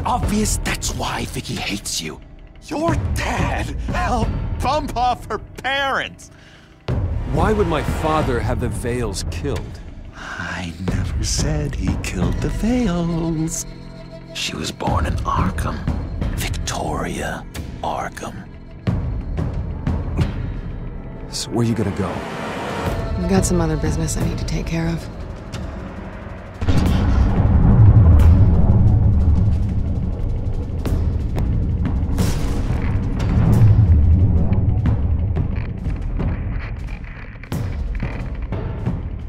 obvious that's why Vicky hates you. Your dad helped bump off her parents. Why would my father have the Vales killed? I never said he killed the Vales. She was born in Arkham. Victoria Arkham. So where you gonna go? I've got some other business I need to take care of.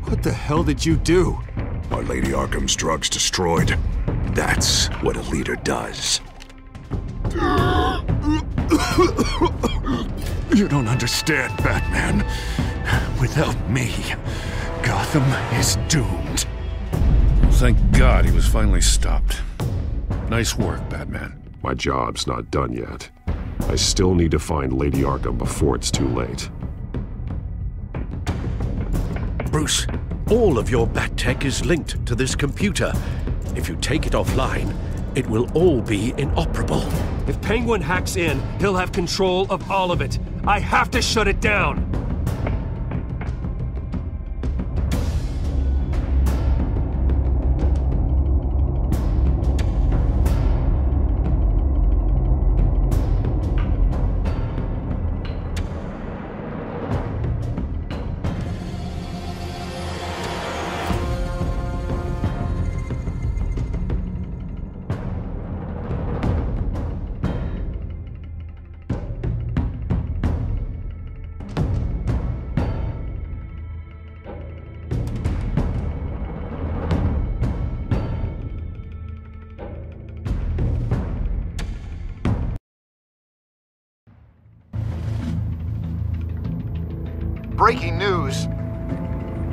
What the hell did you do? Are Lady Arkham's drugs destroyed? That's what a leader does. You don't understand, Batman. Without me, Gotham is doomed. Thank God he was finally stopped. Nice work, Batman. My job's not done yet. I still need to find Lady Arkham before it's too late. Bruce, all of your Bat-Tech is linked to this computer. If you take it offline, it will all be inoperable. If Penguin hacks in, he'll have control of all of it. I have to shut it down! Breaking news.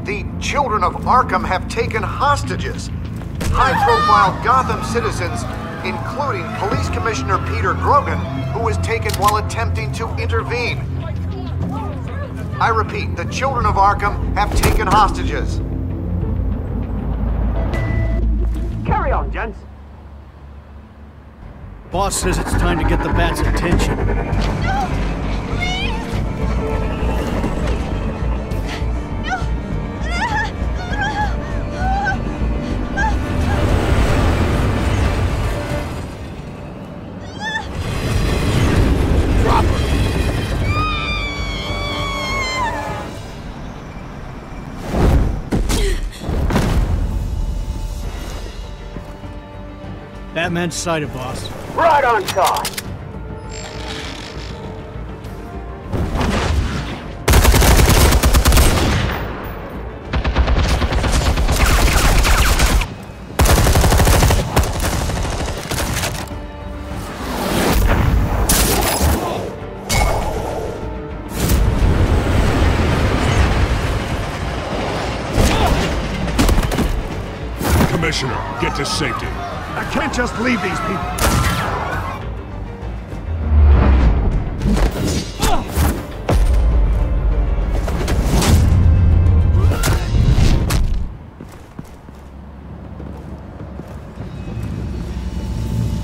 The children of Arkham have taken hostages. High-profile Gotham citizens, including Police Commissioner Peter Grogan, who was taken while attempting to intervene. I repeat, the children of Arkham have taken hostages. Carry on, gents. Boss says it's time to get the Bat's attention. No! Please! Batman's sighted, boss. Right on time. Commissioner, get to safety. I can't just leave these people.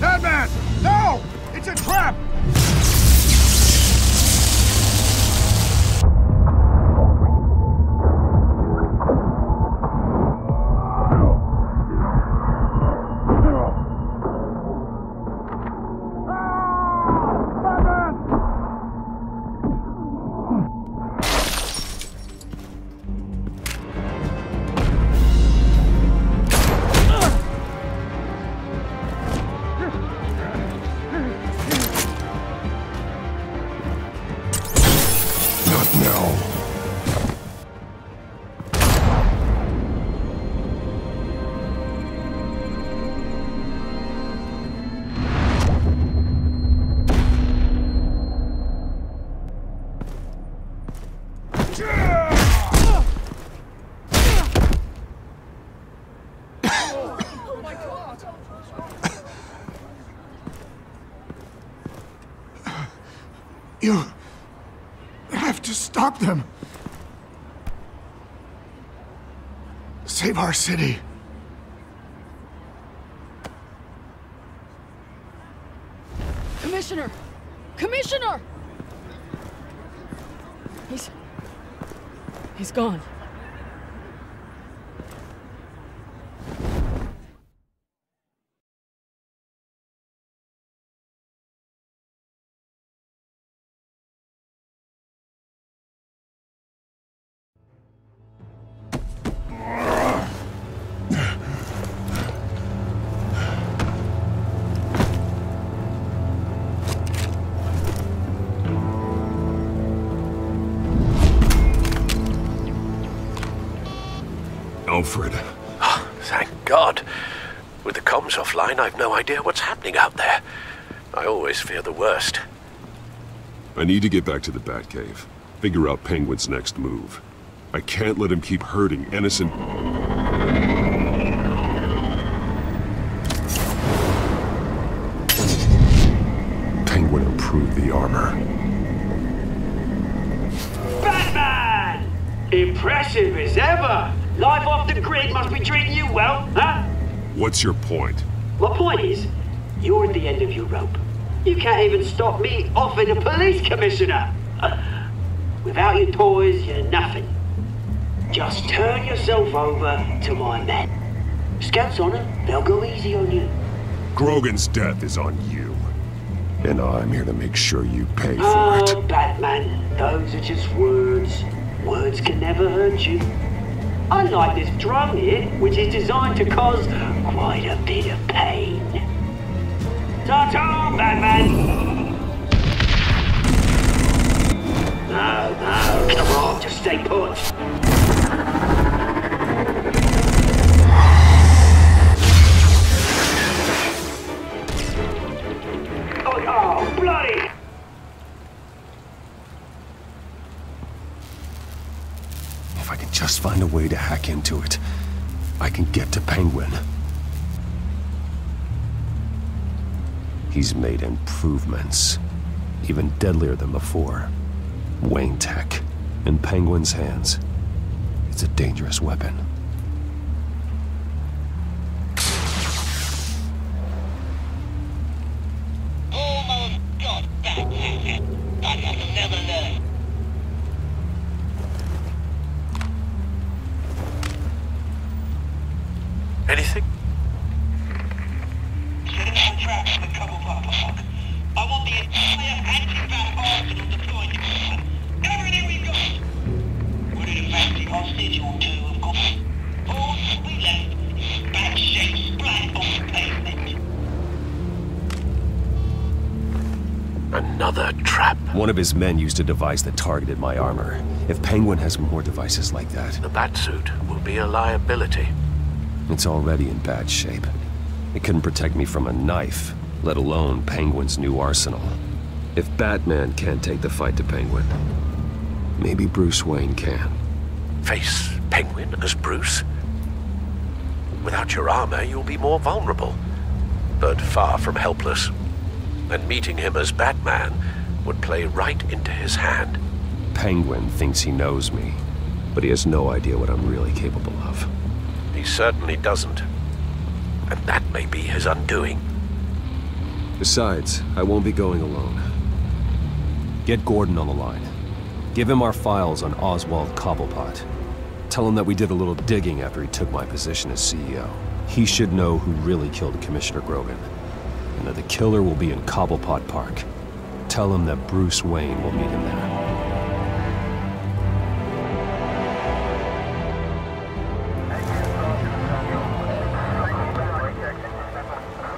Batman! No! It's a trap! You have to stop them. Save our city. Commissioner! Commissioner! He's gone. Alfred. Oh, thank God. With the comms offline, I've no idea what's happening out there. I always fear the worst. I need to get back to the Batcave. Figure out Penguin's next move. I can't let him keep hurting innocent... Penguin improved the armor. Batman! Impressive as ever! Life off the grid must be treating you well, huh? What's your point? My point is, you're at the end of your rope. You can't even stop me offing a police commissioner. Without your toys, you're nothing. Just turn yourself over to my men. Scouts on it, they'll go easy on you. Grogan's death is on you. And I'm here to make sure you pay for Oh, it. Batman, those are just words. Words can never hurt you. Unlike this drone here, which is designed to cause quite a bit of pain. Ta-ta, Batman! No, come on, just stay put. Oh, bloody! If I can just find a way to hack into it, I can get to Penguin. He's made improvements, even deadlier than before. Wayne Tech, in Penguin's hands. It's a dangerous weapon. Almost got that, but I'll never learn. Anything? Setting up a trap in the Cobblepot Park. I want the entire anti-bat arsenal deployed. Everything we've got. Put in a fancy hostage or two, of course. All we left is bat-shaped splat on the pavement. Another trap. One of his men used a device that targeted my armor. If Penguin has more devices like that, The Batsuit will be a liability. it's already in bad shape. It couldn't protect me from a knife, let alone Penguin's new arsenal. If Batman can't take the fight to Penguin, maybe Bruce Wayne can. Face Penguin as Bruce? Without your armor, you'll be more vulnerable, but far from helpless. And meeting him as Batman would play right into his hand. Penguin thinks he knows me, but he has no idea what I'm really capable of. He certainly doesn't. And that may be his undoing. Besides, I won't be going alone. Get Gordon on the line. Give him our files on Oswald Cobblepot. Tell him that we did a little digging after he took my position as CEO. He should know who really killed Commissioner Grogan, and that the killer will be in Cobblepot Park. Tell him that Bruce Wayne will meet him there.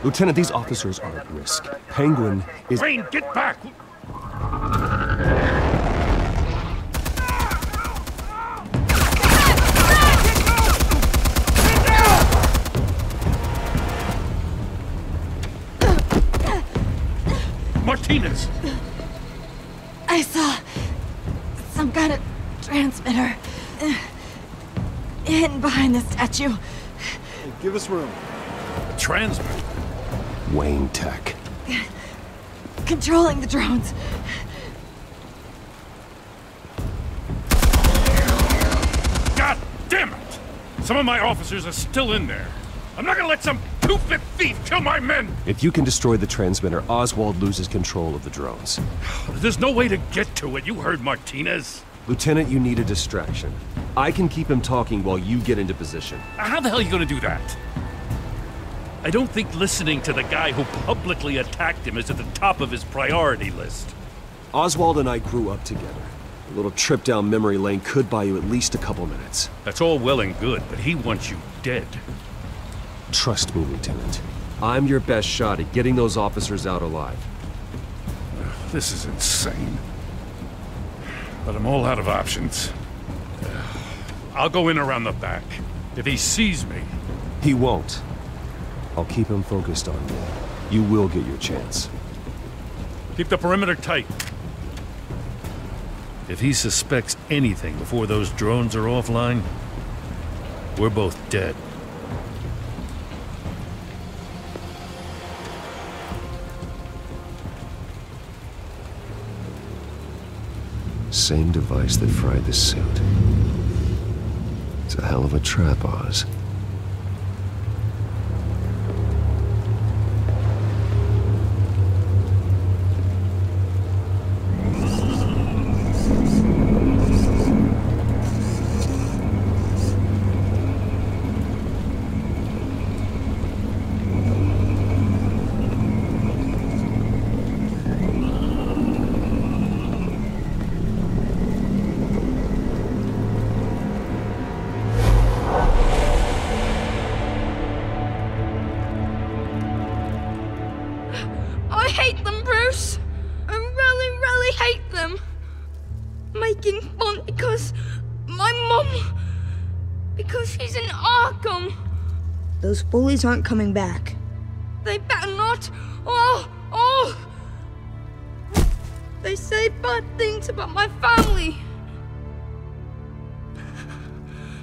Lieutenant, these officers are at risk. Penguin is— Wayne, get back! Martinez! I saw some kind of transmitter hidden behind the statue. Hey, give us room. A transmitter? Wayne Tech. Controlling the drones. God damn it! Some of my officers are still in there. I'm not gonna let some Stupid thief! Kill my men! If you can destroy the transmitter, Oswald loses control of the drones. There's no way to get to it. You heard Martinez. Lieutenant, you need a distraction. I can keep him talking while you get into position. How the hell are you gonna do that? I don't think listening to the guy who publicly attacked him is at the top of his priority list. Oswald and I grew up together. A little trip down memory lane could buy you at least a couple minutes. That's all well and good, but he wants you dead. Trust me, Lieutenant. I'm your best shot at getting those officers out alive. This is insane. But I'm all out of options. I'll go in around the back. If he sees me... He won't. I'll keep him focused on you. You will get your chance. Keep the perimeter tight. If he suspects anything before those drones are offline, we're both dead. Same device that fried the suit. It's a hell of a trap, Oz. I hate them, Bruce. I really, really hate them. Making fun because my mum... because she's in Arkham. Those bullies aren't coming back. They better not. They say bad things about my family.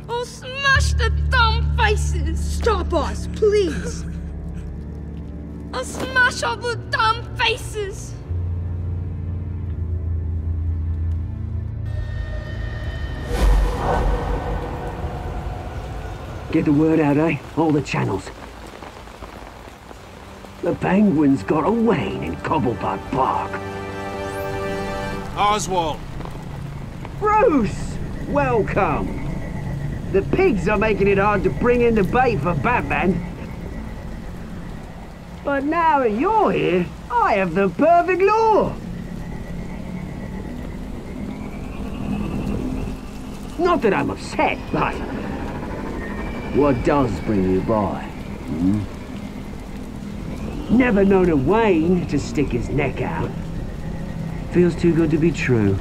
I'll smash the dumb faces. Stop us, please. I'll smash all the damn faces! Get the word out, eh? All the channels. The Penguin's got a Wayne in Cobblepot Park. Oswald! Bruce! Welcome! The pigs are making it hard to bring in the bait for Batman. But now that you're here, I have the perfect lure! Not that I'm upset, but... what does bring you by? Never known a Wayne to stick his neck out. Feels too good to be true.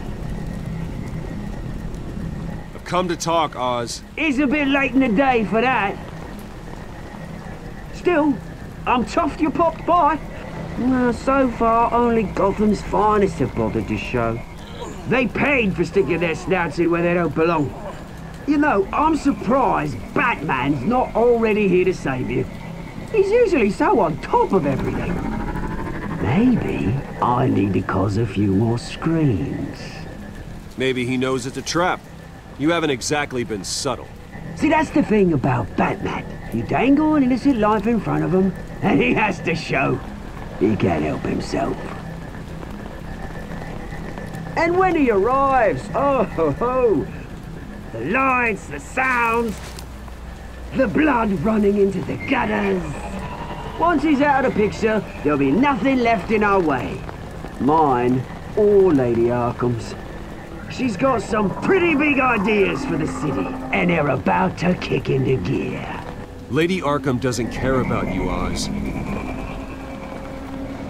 I've come to talk, Oz. It's a bit late in the day for that. Still, I'm chuffed you popped by. Well, so far, only Gotham's finest have bothered to show. They paid for sticking their snouts in where they don't belong. You know, I'm surprised Batman's not already here to save you. He's usually so on top of everything. Maybe I need to cause a few more screams. Maybe he knows it's a trap. You haven't exactly been subtle. See, that's the thing about Batman. You dangle an innocent life in front of him, and he has to show he can't help himself. And when he arrives, oh ho ho! The lights, the sounds, the blood running into the gutters. Once he's out of the picture, there'll be nothing left in our way. Mine or Lady Arkham's. She's got some pretty big ideas for the city, and they're about to kick into gear. Lady Arkham doesn't care about you, Oz.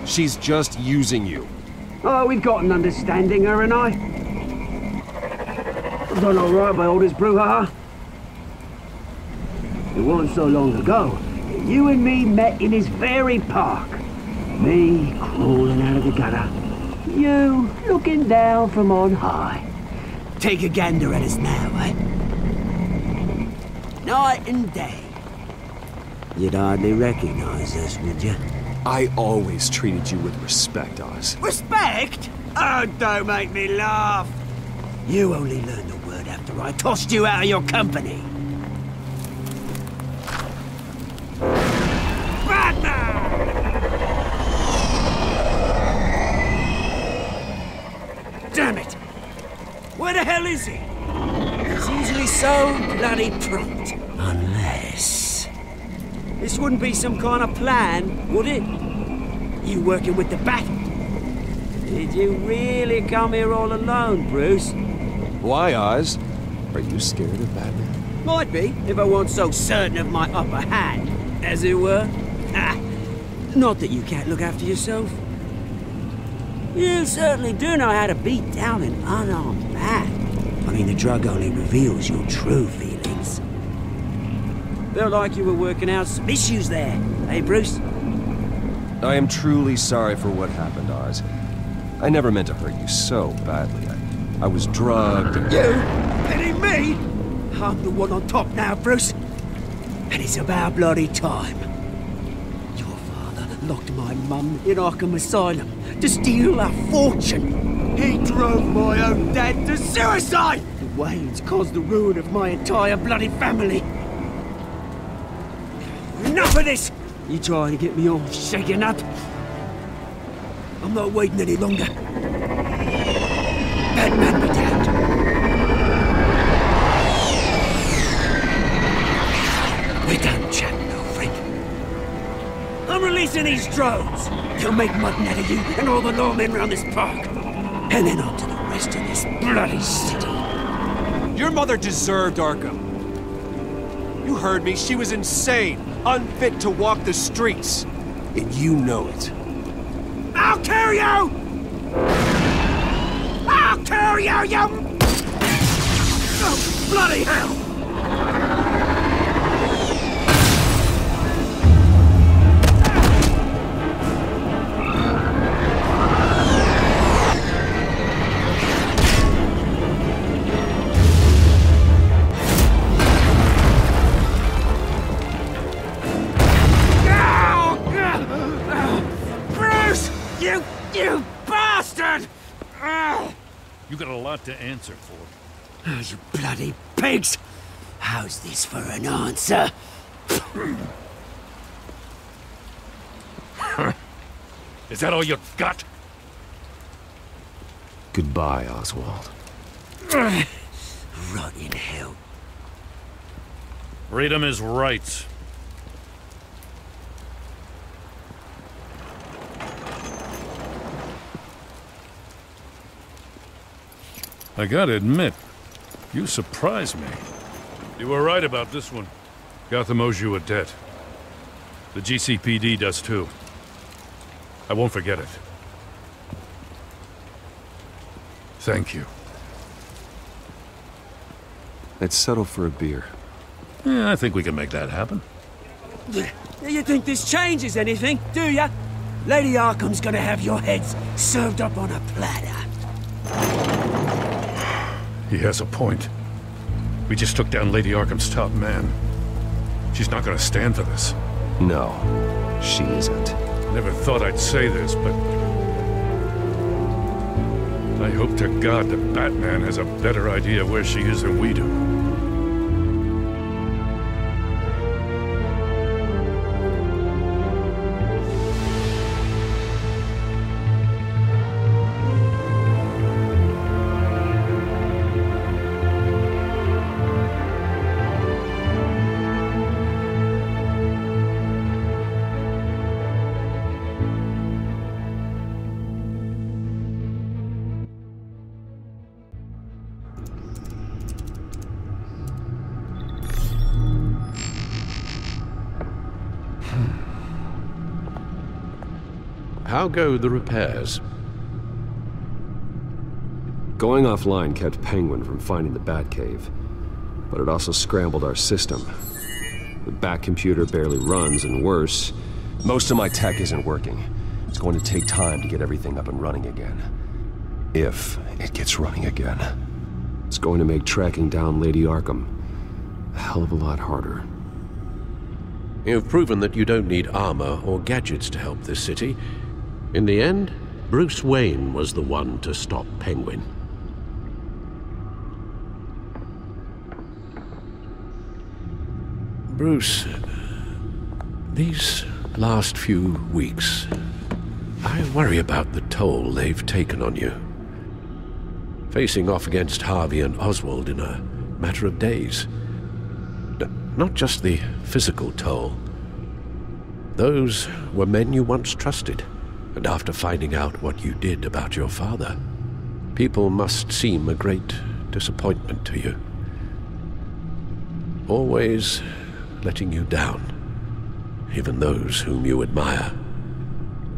She's just using you. Oh, we've got an understanding, her and I. I've done all right by Aldous Brouhaha. It wasn't so long ago that you and me met in his very park. Me crawling out of the gutter. You looking down from on high. Take a gander at us now, eh? Night and day. You'd hardly recognize us, would you? I always treated you with respect, Oz. Respect? Oh, don't make me laugh. You only learned the word after I tossed you out of your company. damn it! Where the hell is he? He's usually so bloody prompt. Unless... This wouldn't be some kind of plan, would it? You working with the Bat? Did you really come here all alone, Bruce? Why, Oz? Are you scared of Batman? Might be, if I weren't so certain of my upper hand, as it were. Ah, not that you can't look after yourself. You certainly do know how to beat down an unarmed man. I mean, the drug only reveals your true feelings. Felt like you were working out some issues there, eh, Bruce? I am truly sorry for what happened, Oz. I never meant to hurt you so badly. I was drugged. You? Pity me? I'm the one on top now, Bruce. And it's about bloody time. Your father locked my mum in Arkham Asylum to steal a fortune. He drove my own dad to suicide! The Waynes caused the ruin of my entire bloody family. Enough of this! You trying to get me all shaken up? I'm not waiting any longer. Batman be damned. We're done chatting, old friend. I'm releasing these drones. They'll make mutton out of you and all the lawmen around this park. And then on to the rest of this bloody city. Your mother deserved Arkham. You heard me. She was insane, unfit to walk the streets. And you know it. I'll kill you! I'll kill you, you... Oh, bloody hell! You bastard! You got a lot to answer for. Oh, you bloody pigs! How's this for an answer? Is that all you got? Goodbye, Oswald. Rot in hell. Freedom is rights. I gotta admit, you surprised me. You were right about this one. Gotham owes you a debt. The GCPD does too. I won't forget it. Thank you. Let's settle for a beer. Yeah, I think we can make that happen. You think this changes anything, do ya? Lady Arkham's gonna have your heads served up on a platter. He has a point. We just took down Lady Arkham's top man. She's not gonna stand for this. No, she isn't. Never thought I'd say this, but... I hope to God that Batman has a better idea where she is than we do. How go the repairs? Going offline kept Penguin from finding the Batcave, but it also scrambled our system. The Bat computer barely runs, and worse, most of my tech isn't working. It's going to take time to get everything up and running again. If it gets running again. It's going to make tracking down Lady Arkham a hell of a lot harder. You've proven that you don't need armor or gadgets to help this city. In the end, Bruce Wayne was the one to stop Penguin. Bruce, these last few weeks, I worry about the toll they've taken on you. facing off against Harvey and Oswald in a matter of days. Not just the physical toll. Those were men you once trusted, and after finding out what you did about your father, people must seem a great disappointment to you. Always letting you down, even those whom you admire.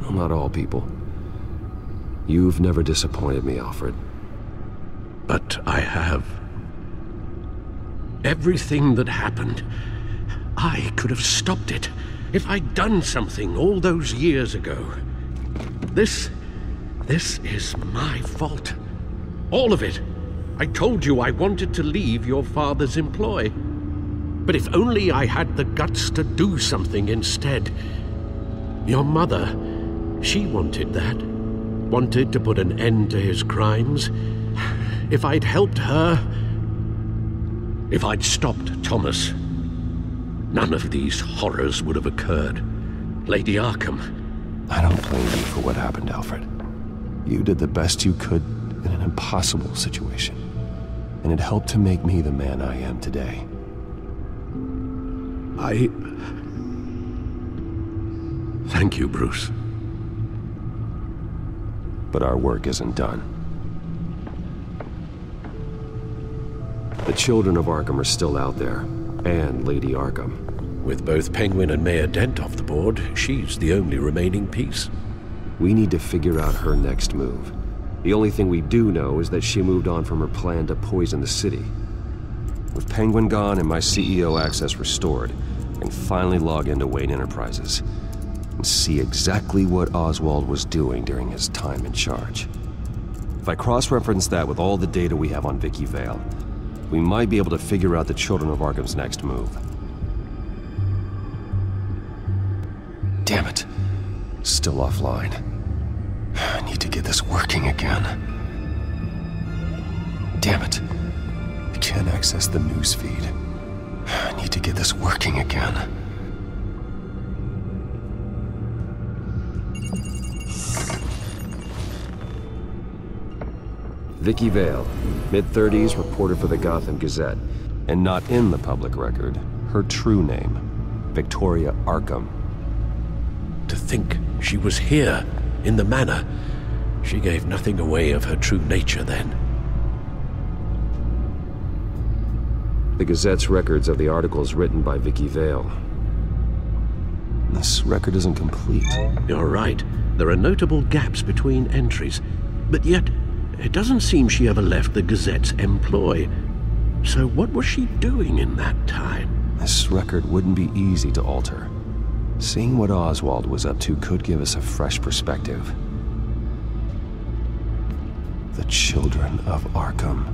Well, not all people. You've never disappointed me, Alfred. But I have. Everything that happened, I could have stopped it if I'd done something all those years ago. This is my fault. All of it. I told you I wanted to leave your father's employ. But if only I had the guts to do something instead. Your mother, she wanted that. Wanted to put an end to his crimes. If I'd helped her, if I'd stopped Thomas, none of these horrors would have occurred. Lady Arkham. I don't blame you for what happened, Alfred. You did the best you could in an impossible situation, and it helped to make me the man I am today. Thank you, Bruce. But our work isn't done. The children of Arkham are still out there, and Lady Arkham. With both Penguin and Mayor Dent off the board, she's the only remaining piece. We need to figure out her next move. The only thing we do know is that she moved on from her plan to poison the city. With Penguin gone and my CEO access restored, I can finally log into Wayne Enterprises and see exactly what Oswald was doing during his time in charge. If I cross-reference that with all the data we have on Vicky Vale, we might be able to figure out the Children of Arkham's next move. Damn it. Still offline. I need to get this working again. Damn it. I can't access the news feed. I need to get this working again. Vicky Vale, mid-30s, reporter for the Gotham Gazette, and not in the public record, her true name, Victoria Arkham. To think she was here, in the manor. She gave nothing away of her true nature then. The Gazette's records of the articles written by Vicky Vale. This record isn't complete. You're right. There are notable gaps between entries, but yet it doesn't seem she ever left the Gazette's employ. So what was she doing in that time? This record wouldn't be easy to alter. Seeing what Oswald was up to could give us a fresh perspective. The Children of Arkham.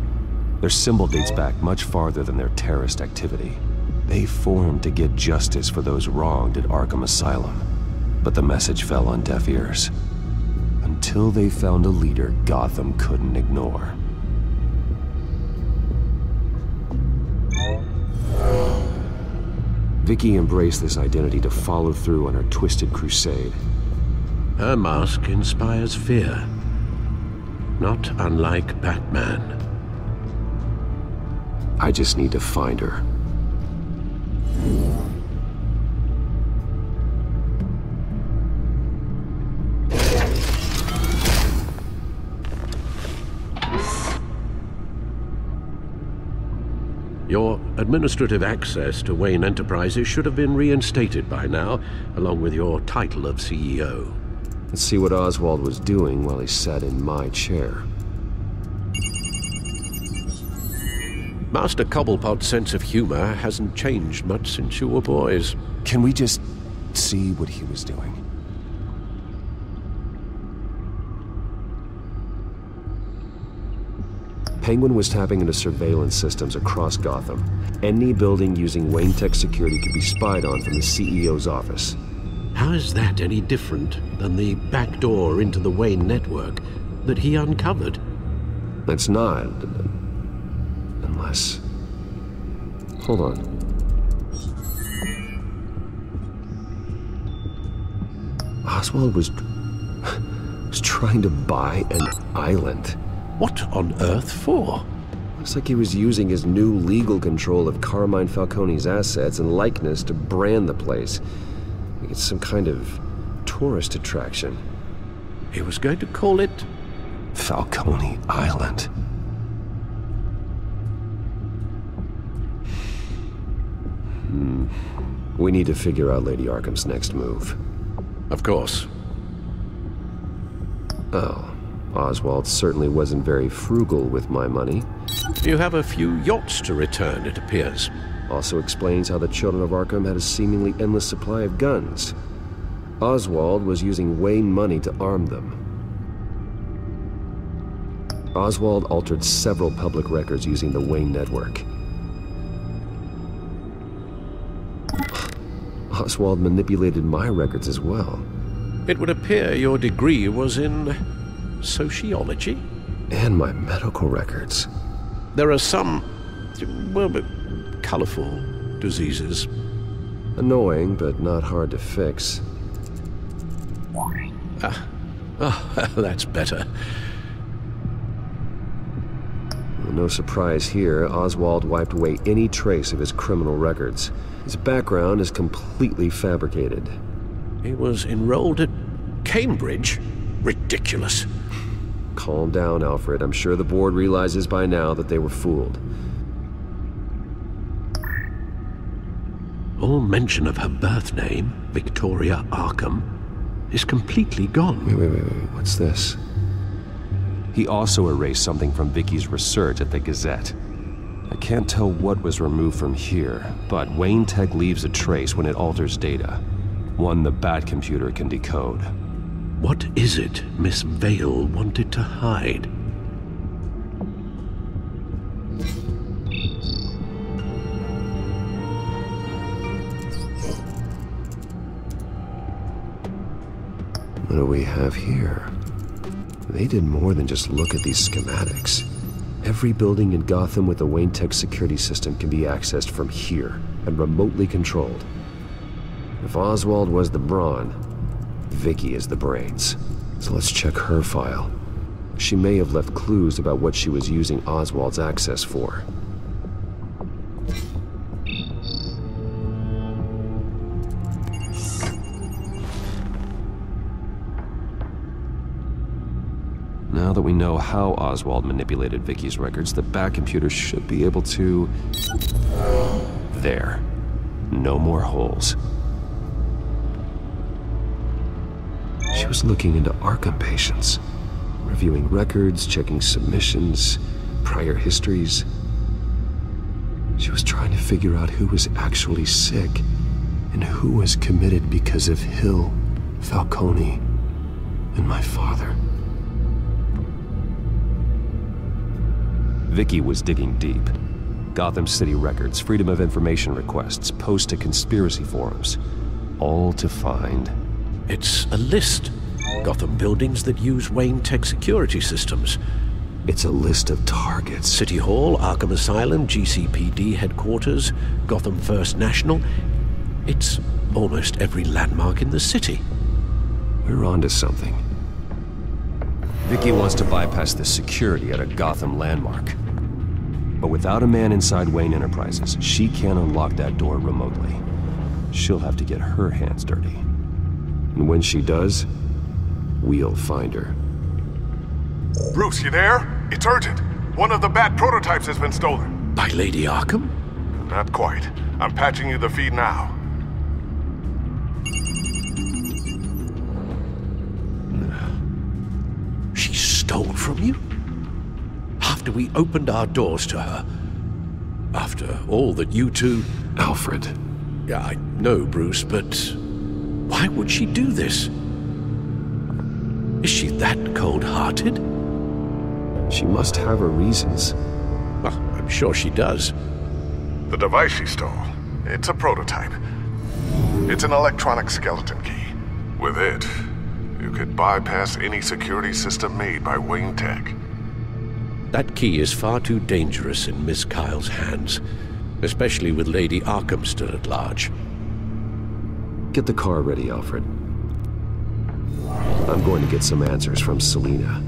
Their symbol dates back much farther than their terrorist activity. They formed to get justice for those wronged at Arkham Asylum. But the message fell on deaf ears. Until they found a leader Gotham couldn't ignore. Vicky embraced this identity to follow through on her twisted crusade. Her mask inspires fear. Not unlike Batman. I just need to find her. Your administrative access to Wayne Enterprises should have been reinstated by now, along with your title of CEO. Let's see what Oswald was doing while he sat in my chair. Master Cobblepot's sense of humor hasn't changed much since you were boys. Can we just see what he was doing? Penguin was tapping into surveillance systems across Gotham. Any building using Wayne Tech security could be spied on from the CEO's office. How is that any different than the back door into the Wayne network that he uncovered? It's not. Unless... Hold on. Oswald was trying to buy an island. What on earth for? Looks like he was using his new legal control of Carmine Falcone's assets and likeness to brand the place. Like it's some kind of tourist attraction. He was going to call it Falcone Island. We need to figure out Lady Arkham's next move. Of course. Oh, Oswald certainly wasn't very frugal with my money. You have a few yachts to return, it appears. Also explains how the Children of Arkham had a seemingly endless supply of guns. Oswald was using Wayne money to arm them. Oswald altered several public records using the Wayne network. Oswald manipulated my records as well. It would appear your degree was in sociology? And my medical records. There are some, well, colorful diseases. Annoying, but not hard to fix. That's better. No surprise here, Oswald wiped away any trace of his criminal records. His background is completely fabricated. He was enrolled at Cambridge? Ridiculous. Calm down, Alfred. I'm sure the board realizes by now that they were fooled. All mention of her birth name, Victoria Arkham, is completely gone. Wait. What's this? He also erased something from Vicky's research at the Gazette. I can't tell what was removed from here, but Wayne Tech leaves a trace when it alters data. One the Bat computer can decode. What is it Miss Vale wanted to hide? What do we have here? They did more than just look at these schematics. Every building in Gotham with the Wayne Tech security system can be accessed from here and remotely controlled. If Oswald was the brawn, Vicky is the brains. So let's check her file. She may have left clues about what she was using Oswald's access for. Now that we know how Oswald manipulated Vicky's records, the Bat computer should be able to... There. No more holes. She was looking into Arkham patients, reviewing records, checking submissions, prior histories. She was trying to figure out who was actually sick and who was committed because of Hill, Falcone, and my father. Vicky was digging deep. Gotham City records, Freedom of Information requests, posts to conspiracy forums. All to find... It's a list. Gotham buildings that use Wayne Tech security systems. It's a list of targets. City Hall, Arkham Asylum, GCPD headquarters, Gotham First National. It's almost every landmark in the city. We're onto something. Vicky wants to bypass the security at a Gotham landmark. But without a man inside Wayne Enterprises, she can't unlock that door remotely. She'll have to get her hands dirty. And when she does, we'll find her. Bruce, you there? It's urgent. One of the Bat prototypes has been stolen. By Lady Arkham? Not quite. I'm patching you the feed now. She stole from you? After we opened our doors to her? After all that you two... Alfred. Yeah, I know, Bruce, but... why would she do this? Is she that cold-hearted? She must have her reasons. Well, I'm sure she does. The device she stole, it's a prototype. It's an electronic skeleton key. With it, you could bypass any security system made by Wayne Tech. That key is far too dangerous in Miss Kyle's hands, especially with Lady Arkham still at large. Get the car ready, Alfred. I'm going to get some answers from Selina.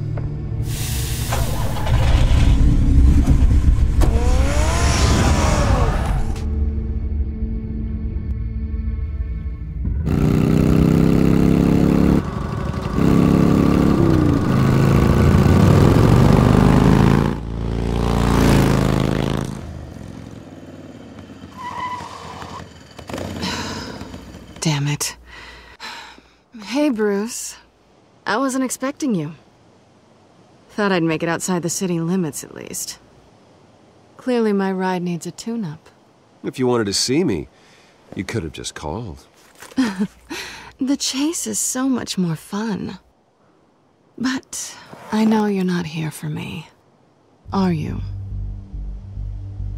Hey, Bruce. I wasn't expecting you. Thought I'd make it outside the city limits, at least. Clearly my ride needs a tune-up. If you wanted to see me, you could have just called. The chase is so much more fun. But I know you're not here for me. Are you?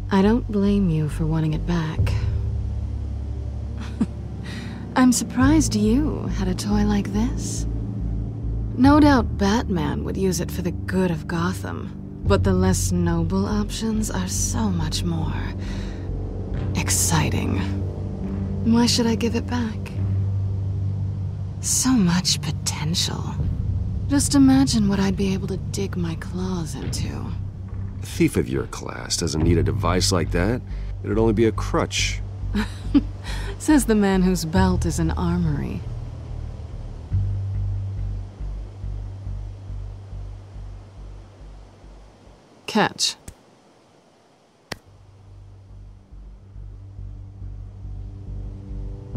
I don't blame you for wanting it back. I'm surprised you had a toy like this. No doubt Batman would use it for the good of Gotham, but the less noble options are so much more exciting. Why should I give it back? So much potential. Just imagine what I'd be able to dig my claws into. A thief of your class doesn't need a device like that. It'd only be a crutch. Says the man whose belt is an armory. Catch.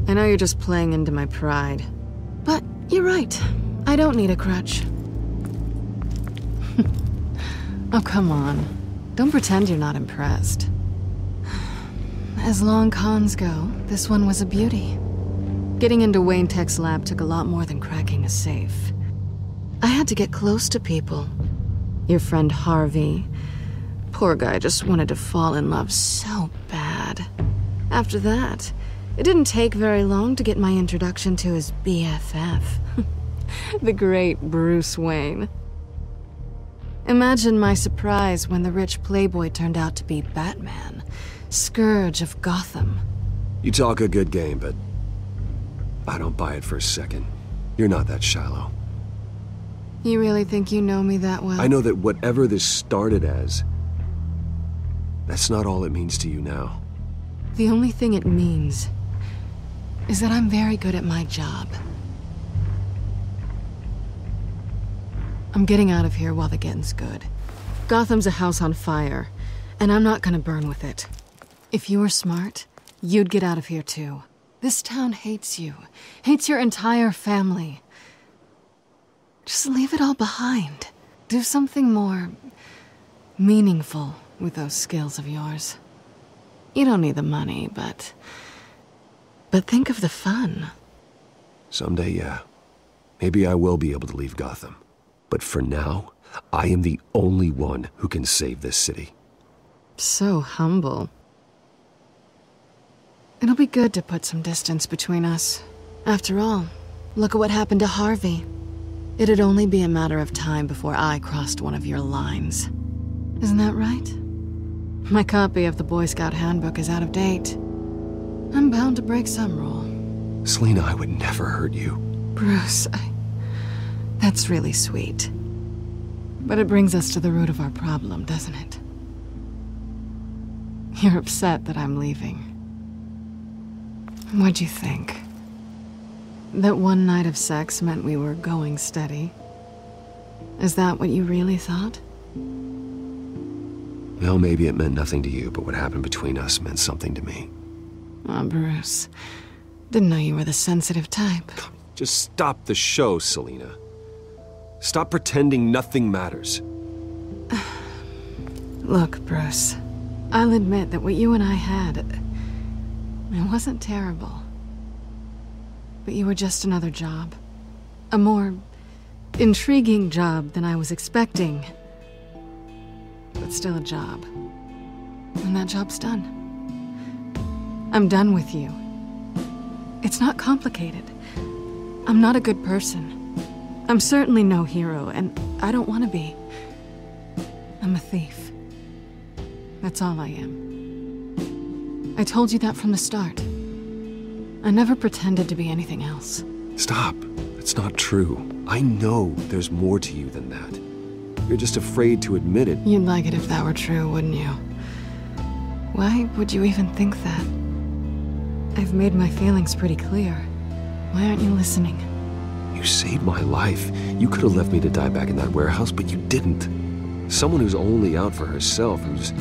I know you're just playing into my pride, but you're right. I don't need a crutch. Oh, come on. Don't pretend you're not impressed. As long cons go, this one was a beauty. Getting into Wayne Tech's lab took a lot more than cracking a safe. I had to get close to people. Your friend Harvey. Poor guy just wanted to fall in love so bad. After that, it didn't take very long to get my introduction to his BFF. The great Bruce Wayne. Imagine my surprise when the rich playboy turned out to be Batman, Scourge of Gotham. You talk a good game, but I don't buy it for a second. You're not that shallow. You really think you know me that well? I know that whatever this started as, that's not all it means to you now. The only thing it means is that I'm very good at my job. I'm getting out of here while the getting's good. Gotham's a house on fire, and I'm not gonna burn with it. If you were smart, you'd get out of here too. This town hates you, hates your entire family. Just leave it all behind. Do something more meaningful with those skills of yours. You don't need the money, but think of the fun. Someday, yeah. Maybe I will be able to leave Gotham. But for now, I am the only one who can save this city. So humble. It'll be good to put some distance between us. After all, look at what happened to Harvey. It'd only be a matter of time before I crossed one of your lines. Isn't that right? My copy of the Boy Scout Handbook is out of date. I'm bound to break some rule. Selina, I would never hurt you. Bruce, that's really sweet. But it brings us to the root of our problem, doesn't it? You're upset that I'm leaving. What'd you think? That one night of sex meant we were going steady? Is that what you really thought? Well, maybe it meant nothing to you, but what happened between us meant something to me. Oh, Bruce. Didn't know you were the sensitive type. Just stop the show, Selina. Stop pretending nothing matters. Look, Bruce. I'll admit that what you and I had, it wasn't terrible. But you were just another job. A more intriguing job than I was expecting. But still a job. And that job's done. I'm done with you. It's not complicated. I'm not a good person. I'm certainly no hero, and I don't want to be. I'm a thief. That's all I am. I told you that from the start. I never pretended to be anything else. Stop. It's not true. I know there's more to you than that. You're just afraid to admit it. You'd like it if that were true, wouldn't you? Why would you even think that? I've made my feelings pretty clear. Why aren't you listening? You saved my life. You could have left me to die back in that warehouse, but you didn't. Someone who's only out for herself, who's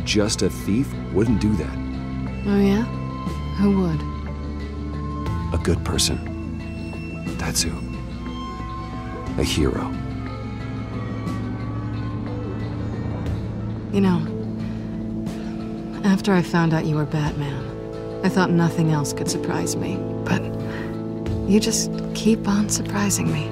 just a thief, wouldn't do that. Oh yeah? Who would? A good person. That's who. A hero. You know, after I found out you were Batman, I thought nothing else could surprise me. But you just keep on surprising me.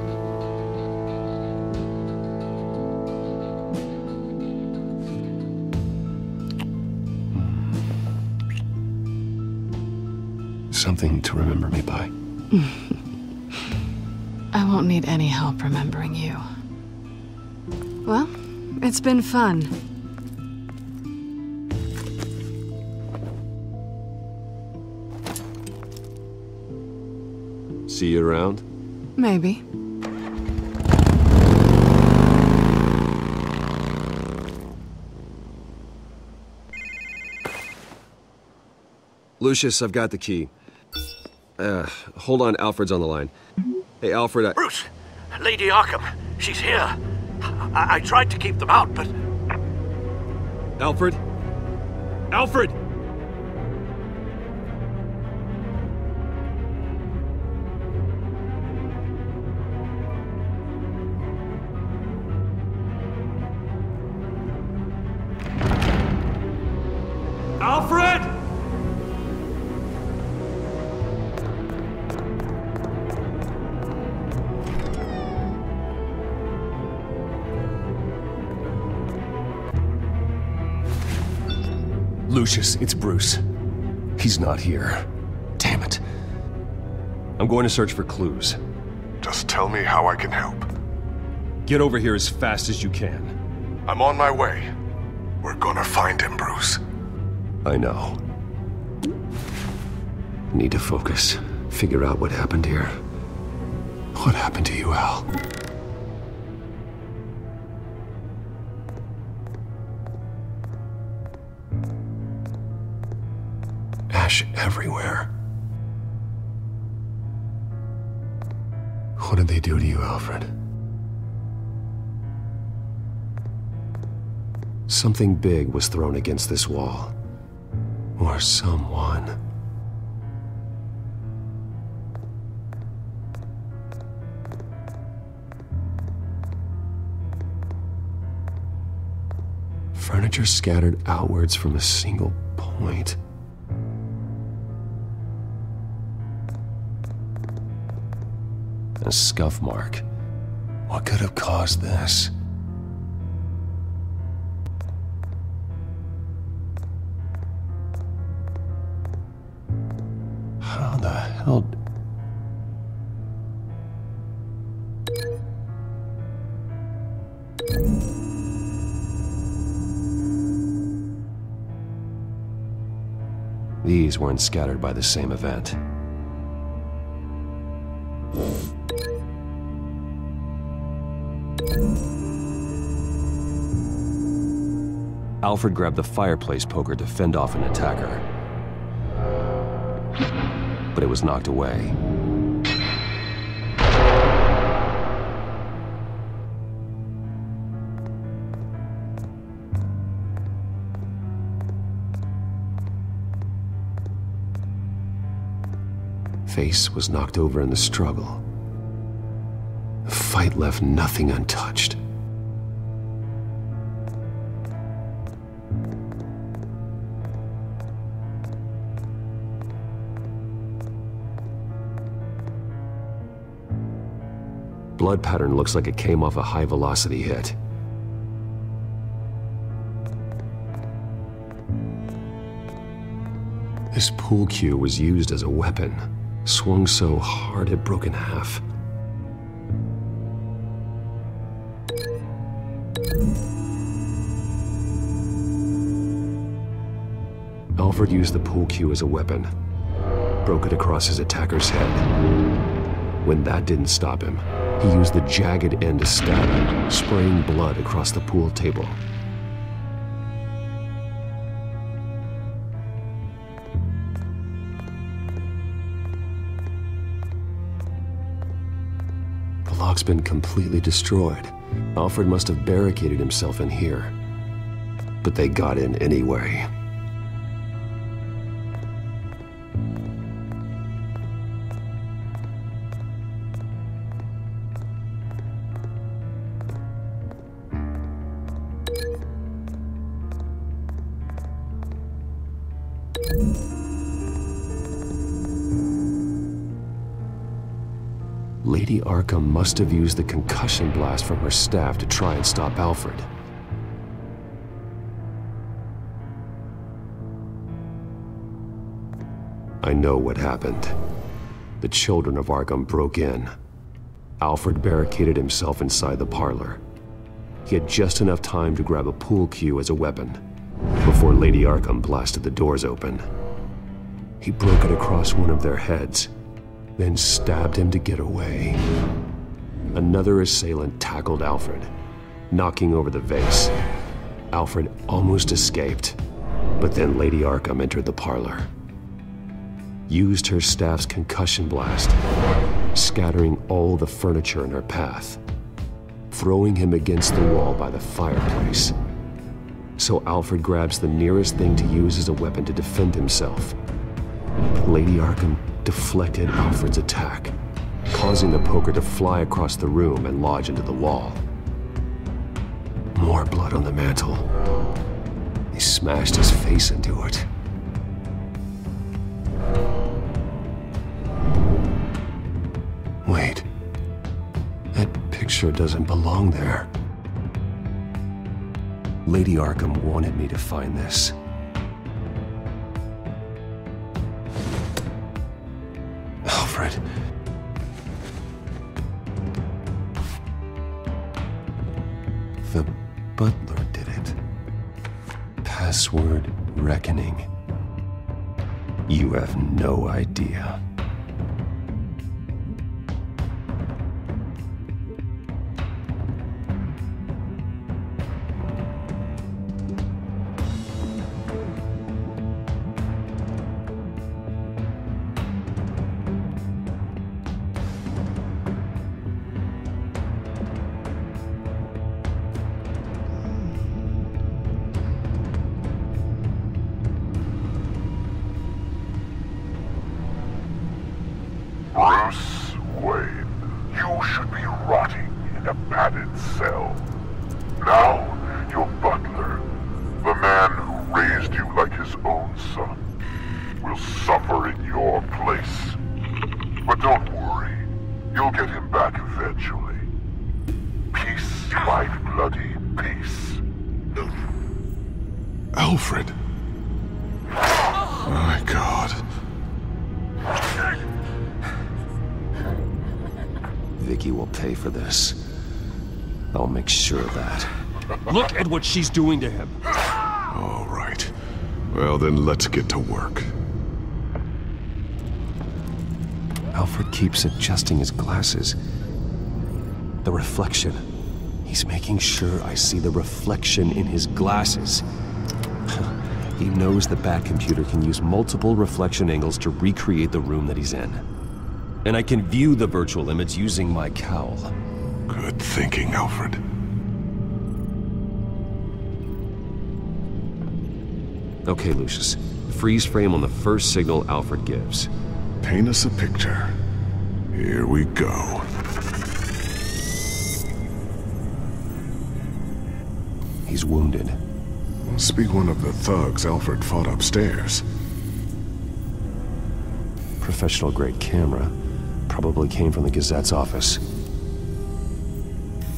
Something to remember me by. I won't need any help remembering you. Well, it's been fun. See you around? Maybe. Lucius, I've got the key. Hold on, Alfred's on the line. Hey, Alfred, Bruce! Lady Arkham, she's here. I tried to keep them out, but... Alfred? Alfred! Alfred! Lucius, it's Bruce. He's not here. Damn it. I'm going to search for clues. Just tell me how I can help. Get over here as fast as you can. I'm on my way. We're gonna find him, Bruce. I know. Need to focus. Figure out what happened here. What happened to you, Al? Ash everywhere. What did they do to you, Alfred? Something big was thrown against this wall. Or someone. Furniture scattered outwards from a single point. A scuff mark. What could have caused this? How the hell... These weren't scattered by the same event. Alfred grabbed the fireplace poker to fend off an attacker. But it was knocked away. Face was knocked over in the struggle. The fight left nothing untouched. Blood pattern looks like it came off a high-velocity hit. This pool cue was used as a weapon, swung so hard it broke in half. Alfred used the pool cue as a weapon, broke it across his attacker's head. When that didn't stop him, he used the jagged end to stab him, spraying blood across the pool table. The lock's been completely destroyed. Alfred must have barricaded himself in here. But they got in anyway. Lady Arkham must have used the concussion blast from her staff to try and stop Alfred. I know what happened. The children of Arkham broke in. Alfred barricaded himself inside the parlor. He had just enough time to grab a pool cue as a weapon before Lady Arkham blasted the doors open. He broke it across one of their heads, then stabbed him to get away. Another assailant tackled Alfred, knocking over the vase. Alfred almost escaped, but then Lady Arkham entered the parlor, used her staff's concussion blast, scattering all the furniture in her path, throwing him against the wall by the fireplace. So Alfred grabs the nearest thing to use as a weapon to defend himself. But Lady Arkham deflected Alfred's attack, causing the poker to fly across the room and lodge into the wall. More blood on the mantle. He smashed his face into it. Wait. That picture doesn't belong there. Lady Arkham wanted me to find this. Alfred. The butler did it. Password reckoning. You have no idea. Bruce Wayne, you should be rotting in a padded cell. Now, your butler, the man who raised you like his own son, will suffer in your place. But don't worry, you'll get him back eventually. Peace, my bloody peace. Alfred. My God. Vicky will pay for this. I'll make sure of that. Look at what she's doing to him. All right. Well, then let's get to work. Alfred keeps adjusting his glasses. The reflection. He's making sure I see the reflection in his glasses. He knows the Batcomputer can use multiple reflection angles to recreate the room that he's in. And I can view the virtual image using my cowl. Good thinking, Alfred. Okay, Lucius. Freeze frame on the first signal Alfred gives. Paint us a picture. Here we go. He's wounded. Must be one of the thugs Alfred fought upstairs. Professional-grade camera. Probably came from the Gazette's office.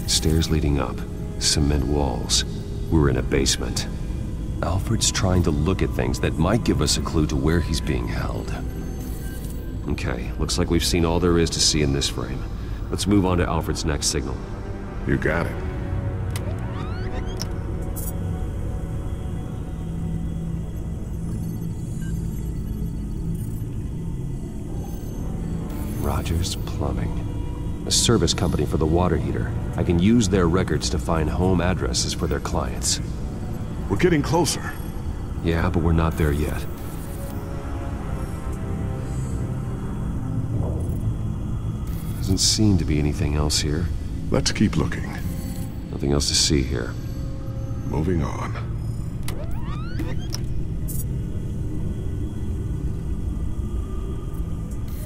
Stairs leading up. Cement walls. We're in a basement. Alfred's trying to look at things that might give us a clue to where he's being held. Okay, looks like we've seen all there is to see in this frame. Let's move on to Alfred's next signal. You got it. Rogers Plumbing. A service company for the water heater. I can use their records to find home addresses for their clients. We're getting closer. Yeah, but we're not there yet. Doesn't seem to be anything else here. Let's keep looking. Nothing else to see here. Moving on.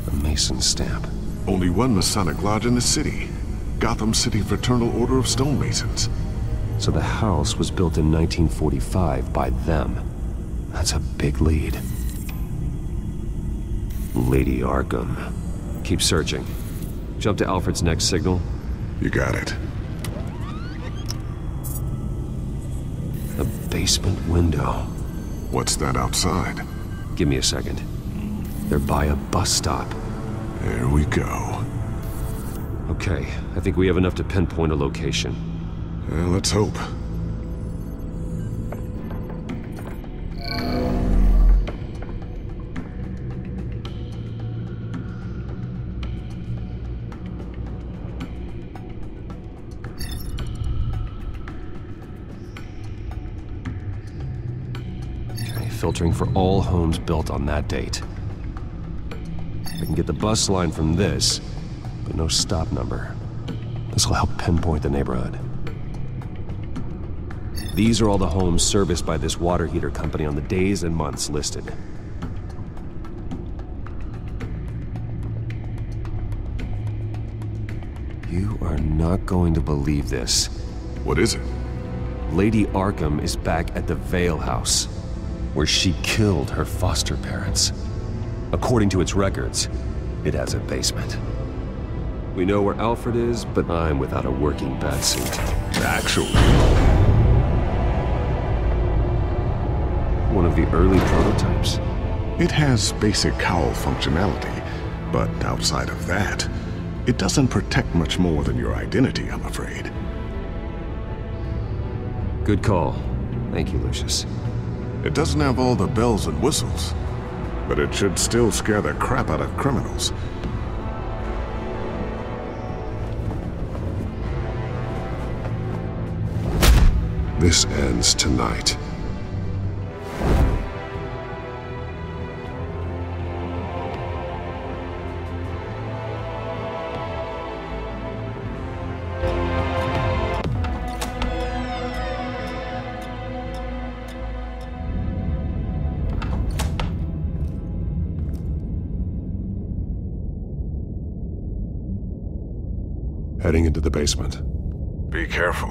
A Mason stamp. Only one Masonic lodge in the city. Gotham City Fraternal Order of Stonemasons. So the house was built in 1945 by them. That's a big lead. Lady Arkham. Keep searching. Jump to Alfred's next signal. You got it. A basement window. What's that outside? Give me a second. They're by a bus stop. There we go. Okay, I think we have enough to pinpoint a location. Well, let's hope. Filtering for all homes built on that date. I can get the bus line from this, but no stop number. This will help pinpoint the neighborhood. These are all the homes serviced by this water heater company on the days and months listed. You are not going to believe this. What is it? Lady Arkham is back at the Vale House, where she killed her foster parents. According to its records, it has a basement. We know where Alfred is, but I'm without a working batsuit. Actually, one of the early prototypes. it has basic cowl functionality, but outside of that, it doesn't protect much more than your identity, I'm afraid. Good call. Thank you, Lucius. It doesn't have all the bells and whistles, but it should still scare the crap out of criminals. This ends tonight. Heading into the basement. Be careful.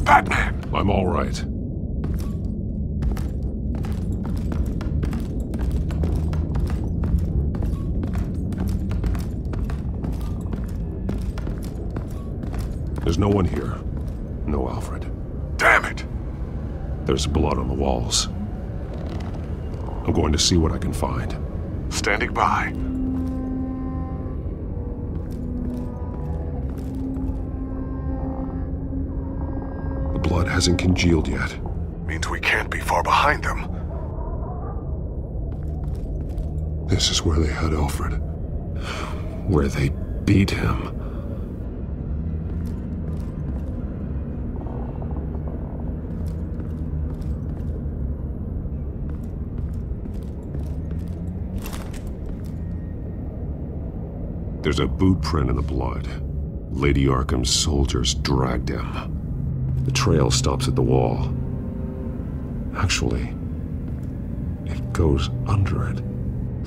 Batman! I'm all right. There's no one here. No Alfred. Damn it! There's blood on the walls. I'm going to see what I can find. Standing by. The blood hasn't congealed yet. Means we can't be far behind them. This is where they had Alfred. Where they beat him. There's a boot print in the blood. Lady Arkham's soldiers dragged him. The trail stops at the wall. Actually, it goes under it.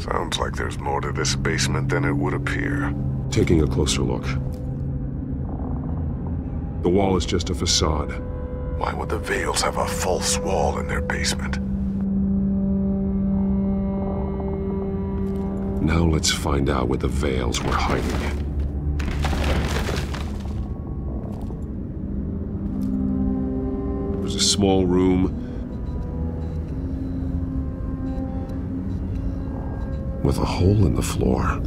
Sounds like there's more to this basement than it would appear. Taking a closer look. The wall is just a facade. Why would the Vales have a false wall in their basement? Now let's find out where the Vales were hiding. It was a small room with a hole in the floor.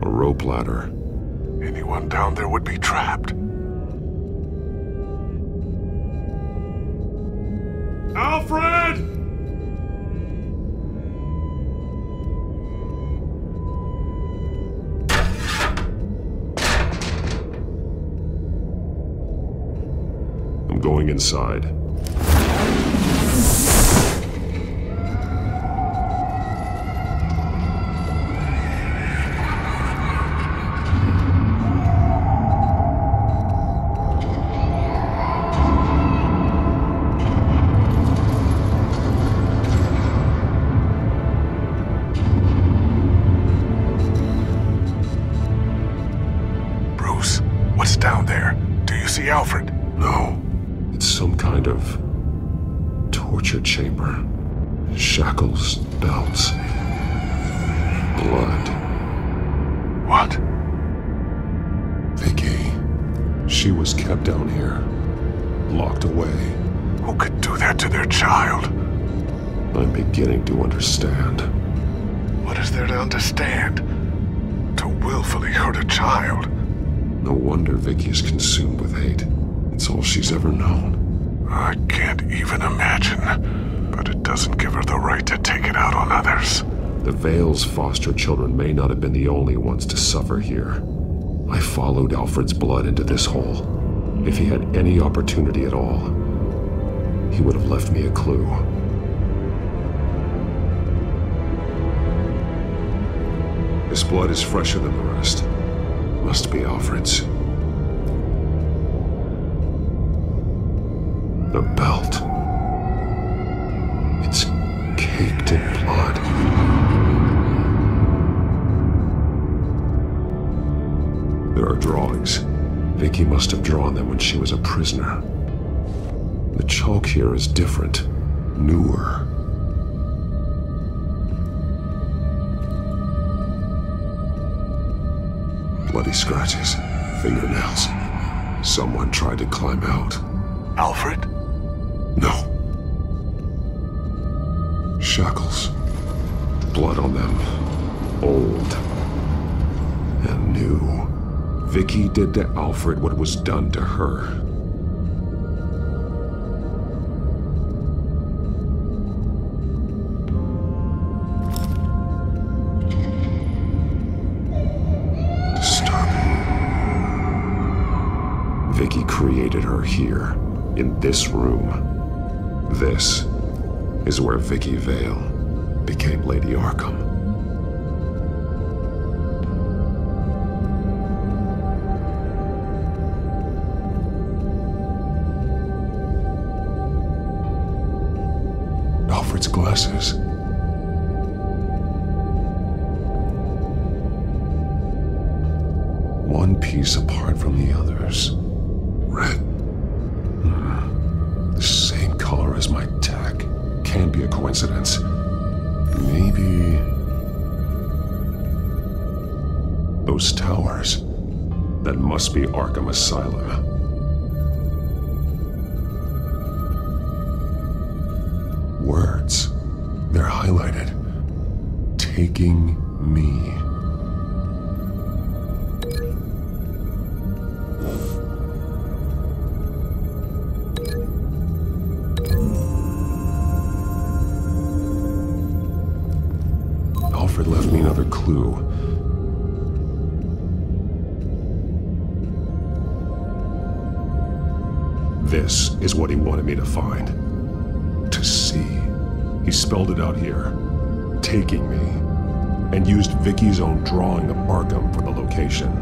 A rope ladder. Anyone down there would be trapped. Alfred! I'm going inside. kind of torture chamber. Shackles, belts, blood. What? Vicky. She was kept down here, locked away. Who could do that to their child? I'm beginning to understand. What is there to understand? To willfully hurt a child? No wonder Vicky is consumed with hate. It's all she's ever known. I can't even imagine. But it doesn't give her the right to take it out on others. The Vale's foster children may not have been the only ones to suffer here. I followed Alfred's blood into this hole. If he had any opportunity at all, he would have left me a clue. His blood is fresher than the rest. Must be Alfred's. The belt. It's caked in blood. There are drawings. Vicky must have drawn them when she was a prisoner. The chalk here is different, newer. Bloody scratches, fingernails. Someone tried to climb out. Alfred? No. Shackles. Blood on them. Old. And new. Vicky did to Alfred what was done to her. Disturbing. Vicky created her here, in this room. This is where Vicky Vale became Lady Arkham. Alfred's glasses. One piece apart from the others. Red. The same color as my tech. Can't be a coincidence. Maybe... those towers. That must be Arkham Asylum. Words. They're highlighted. Taking me. Alfred left me another clue. This is what he wanted me to find. To see. He spelled it out here. Taking me. And used Vicky's own drawing of Arkham for the location.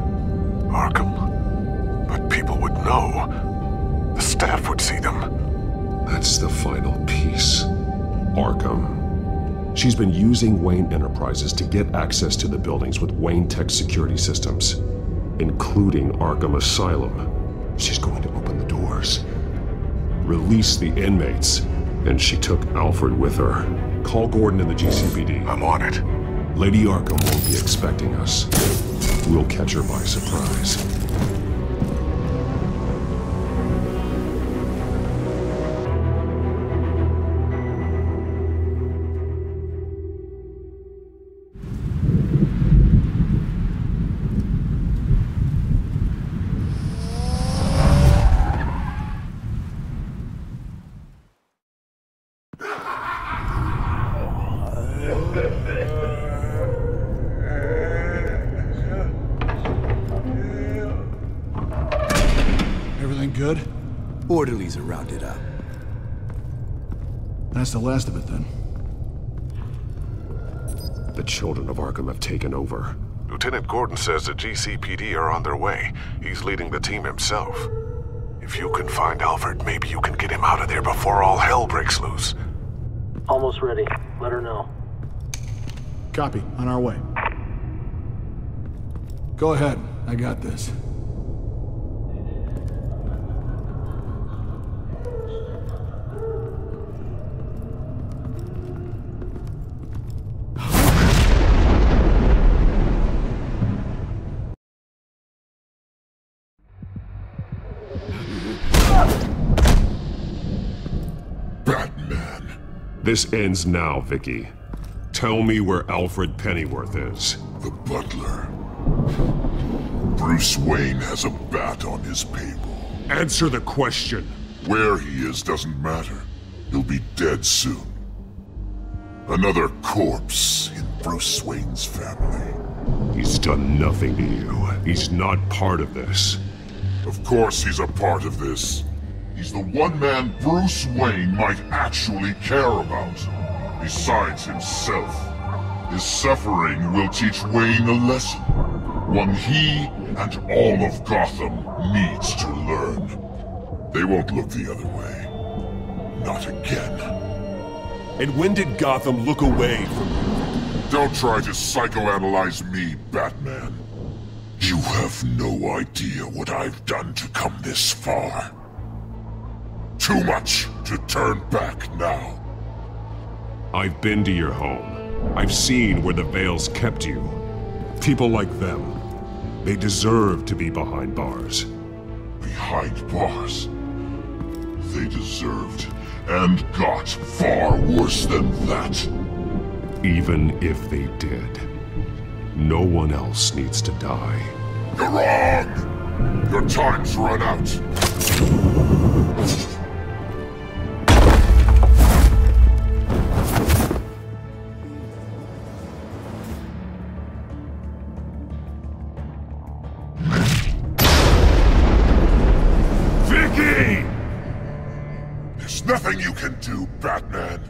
Arkham? But people would know. The staff would see them. That's the final piece. Arkham. She's been using Wayne Enterprises to get access to the buildings with Wayne Tech security systems, including Arkham Asylum. She's going to open the doors. Release the inmates. And she took Alfred with her. Call Gordon in the GCPD. I'm on it. Lady Arkham won't be expecting us. We'll catch her by surprise. Good? Orderlies are rounded up. That's the last of it, then. The children of Arkham have taken over. Lieutenant Gordon says the GCPD are on their way. He's leading the team himself. If you can find Alfred, maybe you can get him out of there before all hell breaks loose. Almost ready. Let her know. Copy. On our way. Go ahead. I got this. This ends now, Vicky. Tell me where Alfred Pennyworth is. The butler. Bruce Wayne has a bat on his payroll. Answer the question. Where he is doesn't matter. He'll be dead soon. Another corpse in Bruce Wayne's family. He's done nothing to you. He's not part of this. Of course he's a part of this. He's the one man Bruce Wayne might actually care about. Besides himself. His suffering will teach Wayne a lesson. One he and all of Gotham needs to learn. They won't look the other way. Not again. And when did Gotham look away from you? Don't try to psychoanalyze me, Batman. You have no idea what I've done to come this far. Too much to turn back now. I've been to your home. I've seen where the Veils kept you. People like them. They deserve to be behind bars. Behind bars? They deserved and got far worse than that. Even if they did, no one else needs to die. You're wrong! Your time's run out. Vicky! There's nothing you can do, Batman.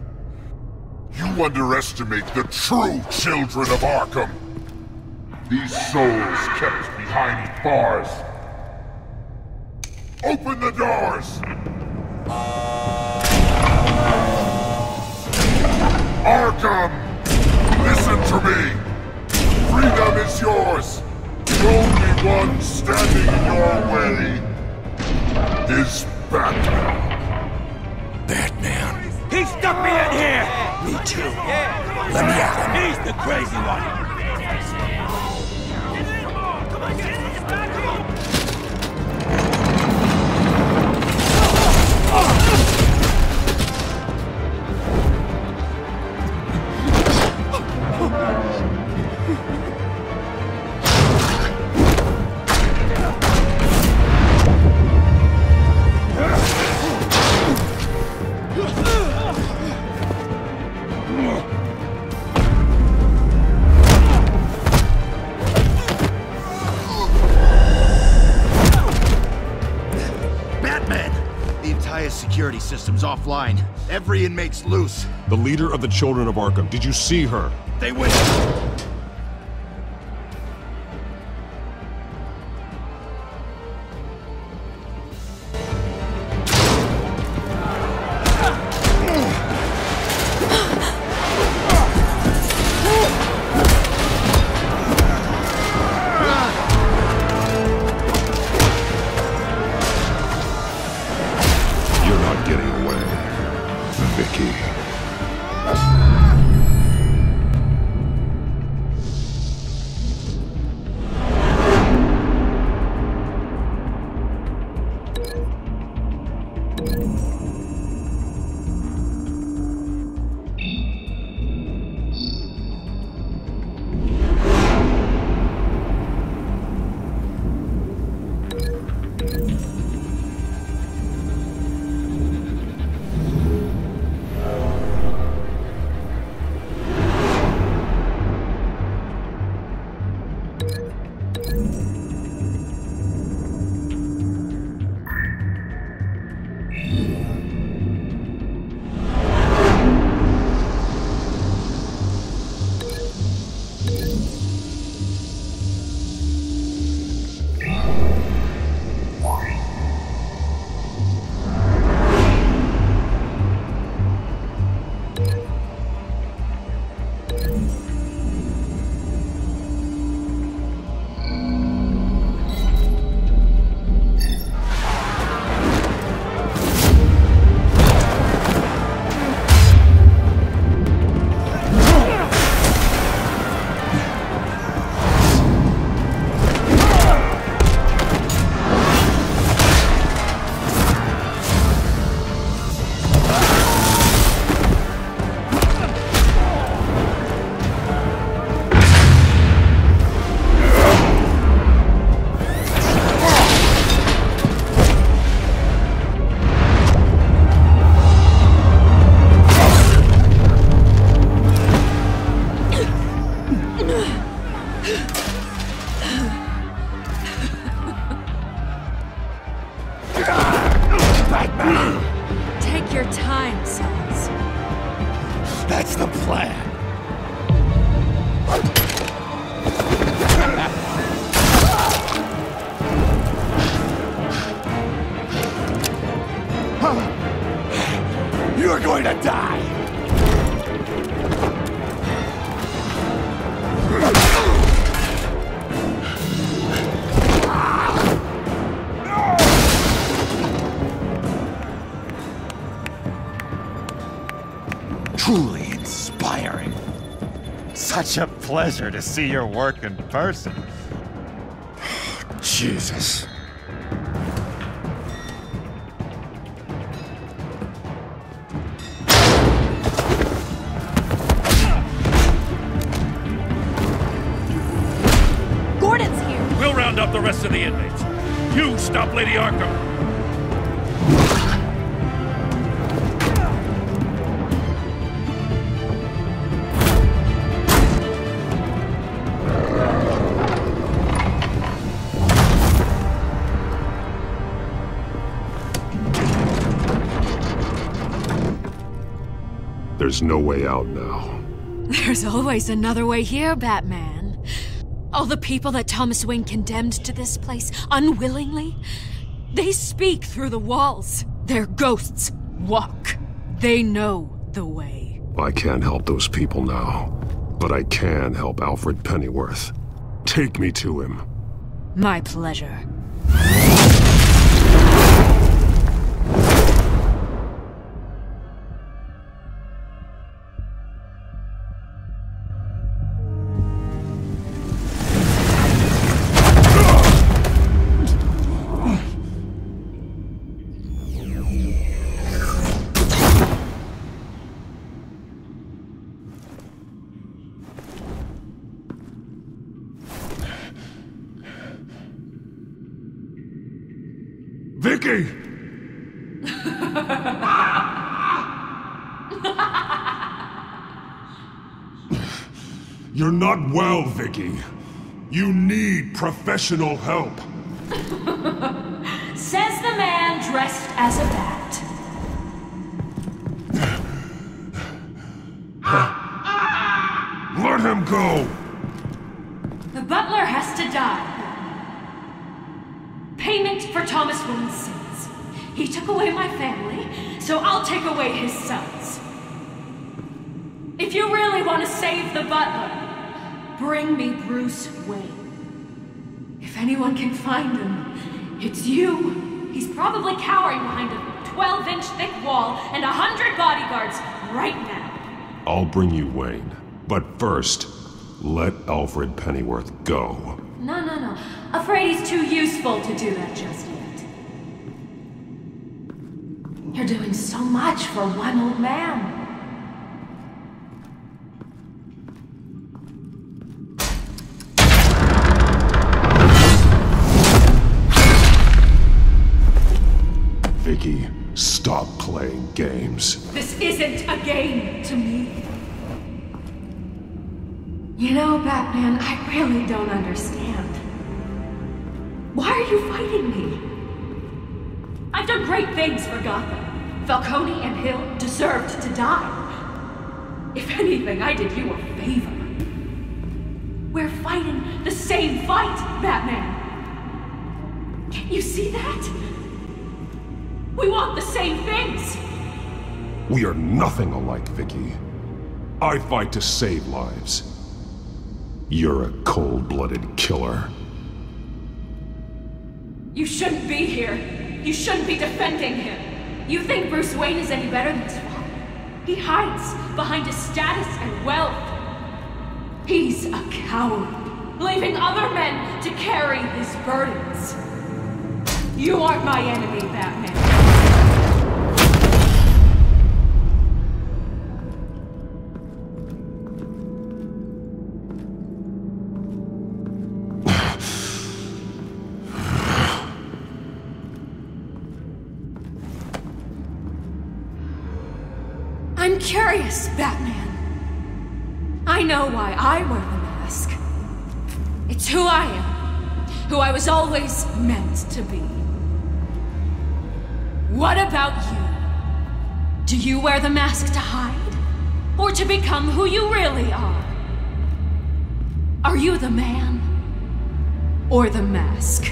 You underestimate the true children of Arkham. These souls kept behind bars. Open the doors! Arkham! Listen to me! Freedom is yours! The only one standing in your way is Batman. Batman. He stuck me in here! Me too. Let me out. He's the crazy one. Security system's offline. Every inmate's loose. The leader of the Children of Arkham, did you see her? They went... your time, sons. That's the plan. You're going to die! Truly inspiring. Such a pleasure to see your work in person. Jesus. Gordon's here. We'll round up the rest of the inmates. You stop Lady Arkham. There's no way out now. There's always another way here, Batman. All the people that Thomas Wayne condemned to this place unwillingly, they speak through the walls. Their ghosts walk. They know the way. I can't help those people now, but I can help Alfred Pennyworth. Take me to him. My pleasure. Vicky! You're not well, Vicky. You need professional help. Says the man dressed as a bat. Let him go! The butler has to die. Payment for Thomas Wayne's sins. He took away my family, so I'll take away his sons. If you really want to save the butler, bring me Bruce Wayne. If anyone can find him, it's you. He's probably cowering behind a 12-inch thick wall and 100 bodyguards right now. I'll bring you Wayne. But first, let Alfred Pennyworth go. No. Afraid he's too useful to do that just yet. You're doing so much for one old man. Vicky, stop playing games. This isn't a game to me. You know, Batman, I really don't understand. Why are you fighting me? I've done great things for Gotham. Falcone and Hill deserved to die. If anything, I did you a favor. We're fighting the same fight, Batman. Can't you see that? We want the same things. We are nothing alike, Vicky. I fight to save lives. You're a cold-blooded killer. You shouldn't be here. You shouldn't be defending him. You think Bruce Wayne is any better than his father? He hides behind his status and wealth. He's a coward, leaving other men to carry his burdens. You aren't my enemy, Batman. I'm curious, Batman. I know why I wear the mask. It's who I am, who I was always meant to be. What about you? Do you wear the mask to hide? Or to become who you really are? Are you the man? Or the mask?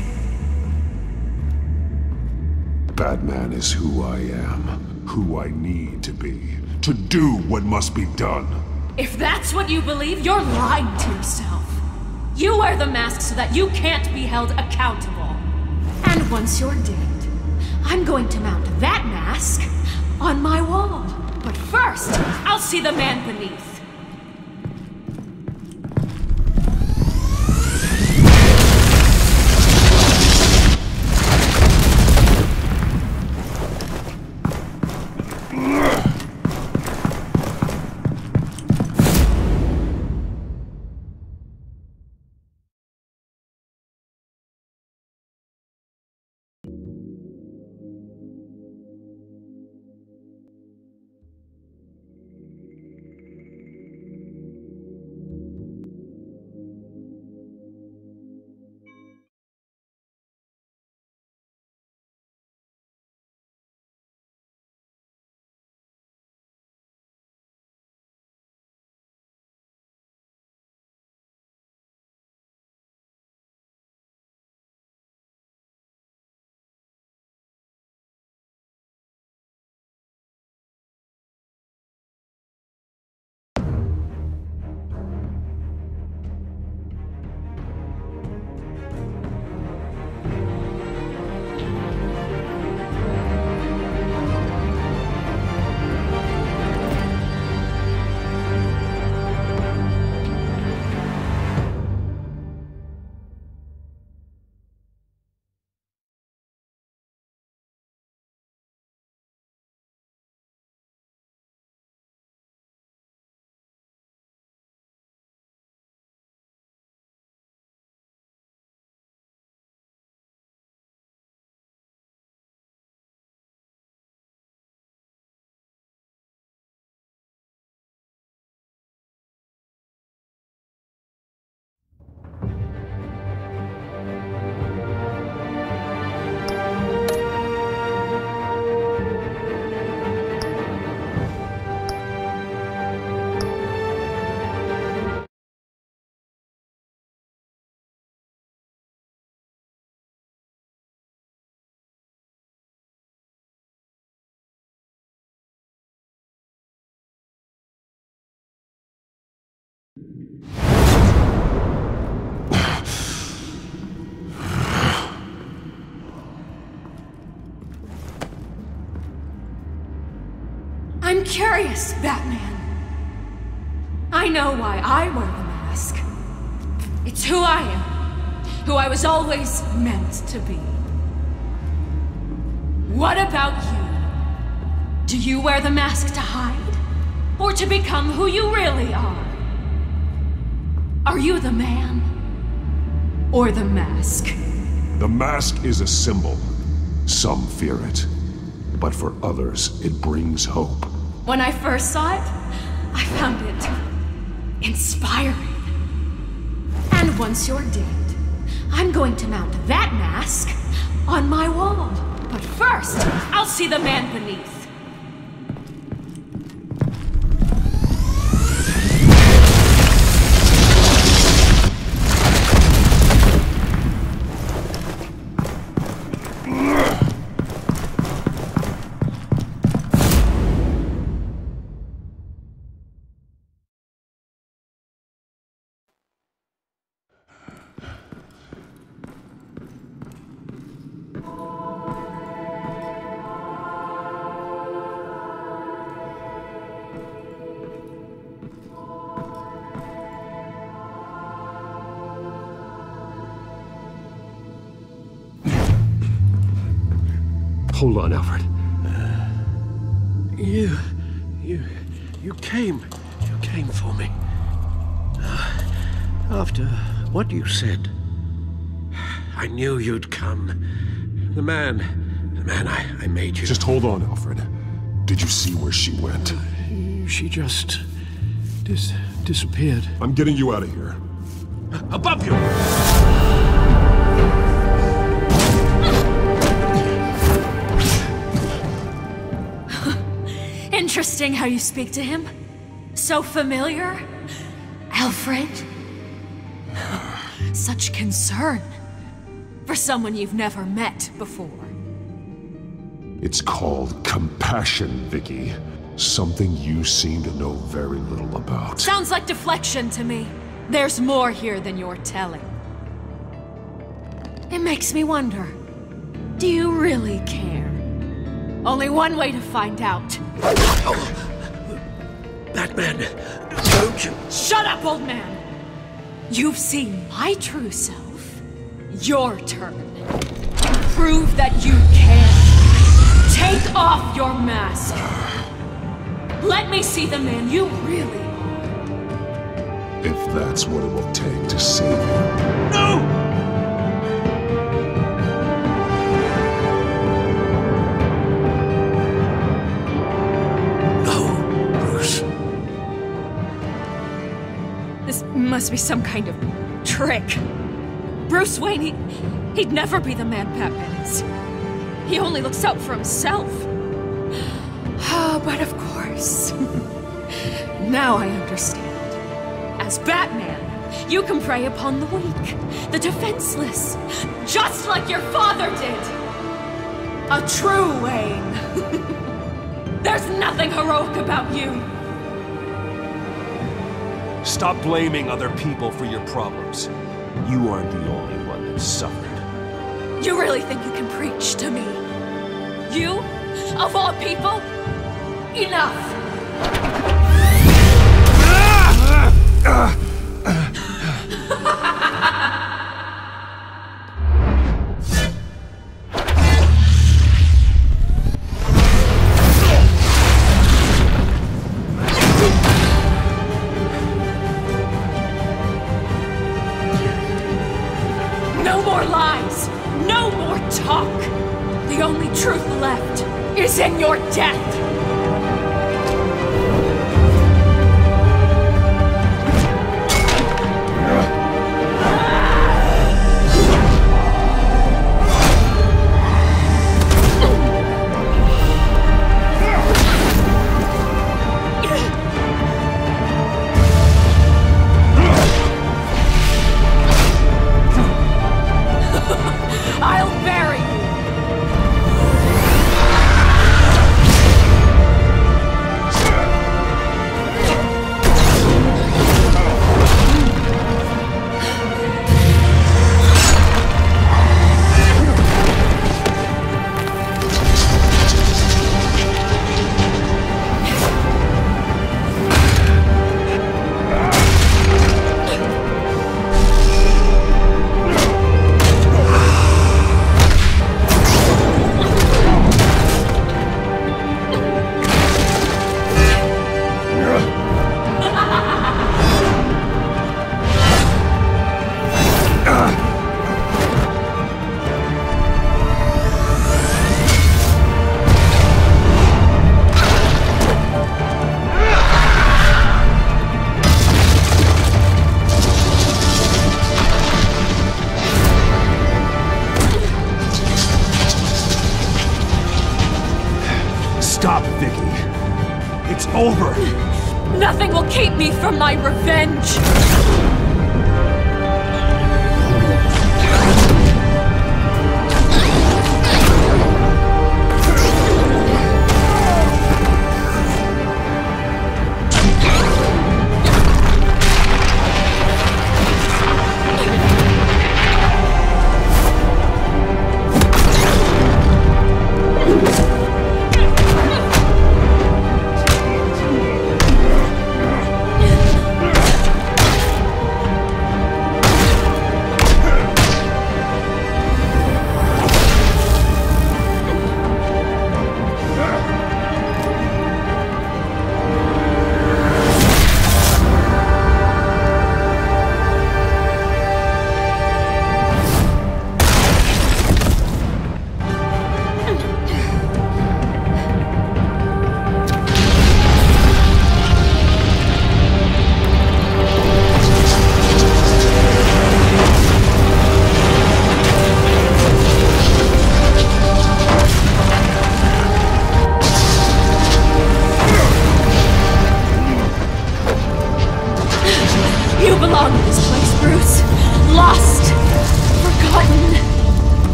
Batman is who I am, who I need to be, to do what must be done. If that's what you believe, you're lying to yourself. You wear the mask so that you can't be held accountable. And once you're dead, I'm going to mount that mask on my wall. But first, I'll see the man beneath. I'm curious, Batman. I know why I wear the mask. It's who I am, who I was always meant to be. What about you? Do you wear the mask to hide? Or to become who you really are? Are you the man? Or the mask? The mask is a symbol. Some fear it. But for others, it brings hope. When I first saw it, I found it inspiring. And once you're dead, I'm going to mount that mask on my wall. But first, I'll see the man beneath. Hold on, Alfred. You came for me. After what you said, I knew you'd come. The man I made you. Just hold on, Alfred. Did you see where she went? She just disappeared. I'm getting you out of here. Above you! Interesting how you speak to him. So familiar. Alfred. Such concern for someone you've never met before. It's called compassion, Vicky. Something you seem to know very little about. Sounds like deflection to me. There's more here than you're telling. It makes me wonder, do you really care? Only one way to find out. Batman, don't you... Shut up, old man! You've seen my true self. Your turn. Prove that you can. Take off your mask. Let me see the man you really are. If that's what it will take to save you. No! This must be some kind of trick. Bruce Wayne, he'd never be the man Batman is. He only looks out for himself. Oh, but of course. Now I understand. As Batman, you can prey upon the weak, the defenseless, just like your father did. A true Wayne. There's nothing heroic about you. Stop blaming other people for your problems. You aren't the only one that suffered. You really think you can preach to me? You? Of all people? Enough! No more lies! No more talk! The only truth left is in your death! I'll bury you! Stop, Vicky. It's over. Nothing will keep me from my revenge.